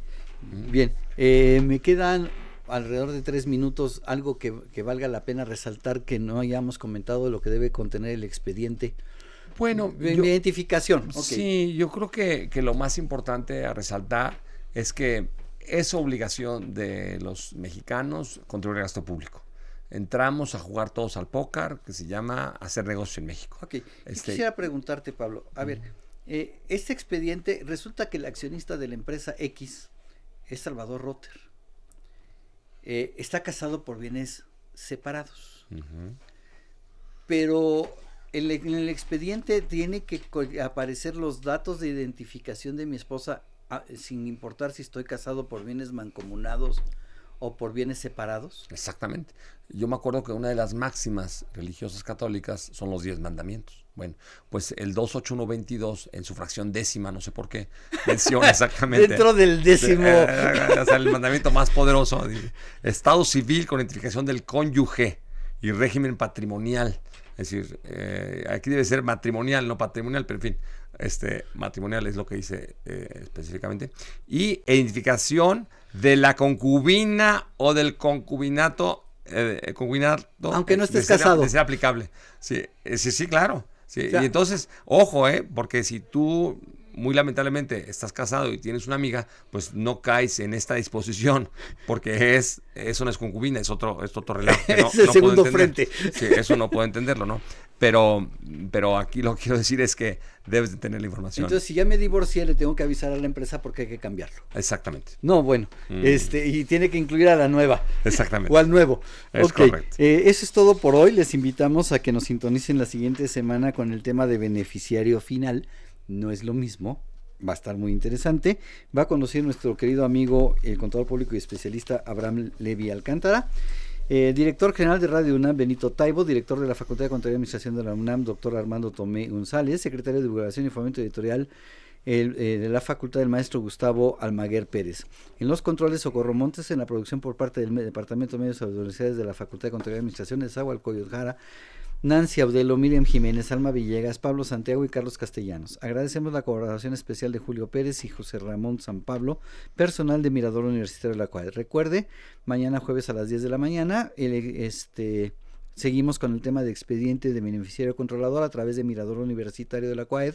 Bien, me quedan alrededor de 3 minutos, algo que valga la pena resaltar que no hayamos comentado de lo que debe contener el expediente. Bueno, identificación. Okay. Sí, yo creo que lo más importante a resaltar es que es obligación de los mexicanos controlar el gasto público. Entramos a jugar todos al póker, que se llama hacer negocios en México. Ok, quisiera preguntarte, Pablo, a ver, este expediente, resulta que el accionista de la empresa X es Salvador Rotter. Está casado por bienes separados. Uh-huh. Pero en el expediente tiene que aparecer los datos de identificación de mi esposa, sin importar si estoy casado por bienes mancomunados o por bienes separados. Exactamente. Yo me acuerdo que una de las máximas religiosas católicas son los 10 mandamientos. Bueno, pues el 28122 en su fracción décima, no sé por qué, menciona exactamente. Dentro del décimo. O sea, el mandamiento más poderoso. Dice, Estado civil con identificación del cónyuge y régimen patrimonial. Es decir, aquí debe ser matrimonial, no patrimonial, pero en fin, matrimonial es lo que dice específicamente. Y identificación de la concubina o del concubinato, aunque no estés casado. De ser aplicable. Sí, claro. Sí. O sea, y entonces, ojo, porque si tú muy lamentablemente estás casado y tienes una amiga, pues no caes en esta disposición, porque eso no es concubina, es otro relajo. Es el segundo frente. Sí, eso no puedo entenderlo, ¿no? Pero aquí lo que quiero decir es que debes de tener la información. Entonces, si ya me divorcié, le tengo que avisar a la empresa porque hay que cambiarlo. Exactamente. No, bueno, y tiene que incluir a la nueva. Exactamente. O al nuevo. Es correcto. Eso es todo por hoy. Les invitamos a que nos sintonicen la siguiente semana con el tema de beneficiario final. No es lo mismo, va a estar muy interesante. Va a conocer nuestro querido amigo, el contador público y especialista Abraham Levy Alcántara. Director general de Radio UNAM, Benito Taibo. Director de la Facultad de Contaduría y Administración de la UNAM, doctor Armando Tomé González. Secretario de Divulgación y Fomento Editorial de la Facultad, del maestro Gustavo Almaguer Pérez. En los controles, Socorro Montes. En la producción por parte del Departamento de Medios Audiovisuales de la Facultad de Contaduría y Administración de Zahualcóyotl Jara, Nancy Audelo, Miriam Jiménez, Alma Villegas, Pablo Santiago y Carlos Castellanos. Agradecemos la colaboración especial de Julio Pérez y José Ramón San Pablo, personal de Mirador Universitario de la CUAED. Recuerde, mañana jueves a las 10 de la mañana, seguimos con el tema de expediente de beneficiario controlador a través de Mirador Universitario de la CUAED.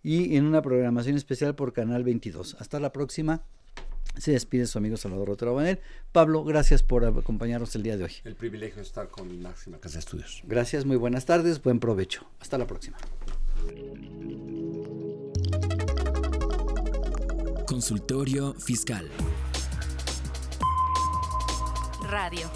y en una programación especial por Canal 22. Hasta la próxima. Se despide su amigo Salvador Rotero Banel. Pablo, gracias por acompañarnos el día de hoy. El privilegio de estar con Máxima Casa de Estudios. Gracias, muy buenas tardes, buen provecho. Hasta la próxima. Consultorio Fiscal. Radio.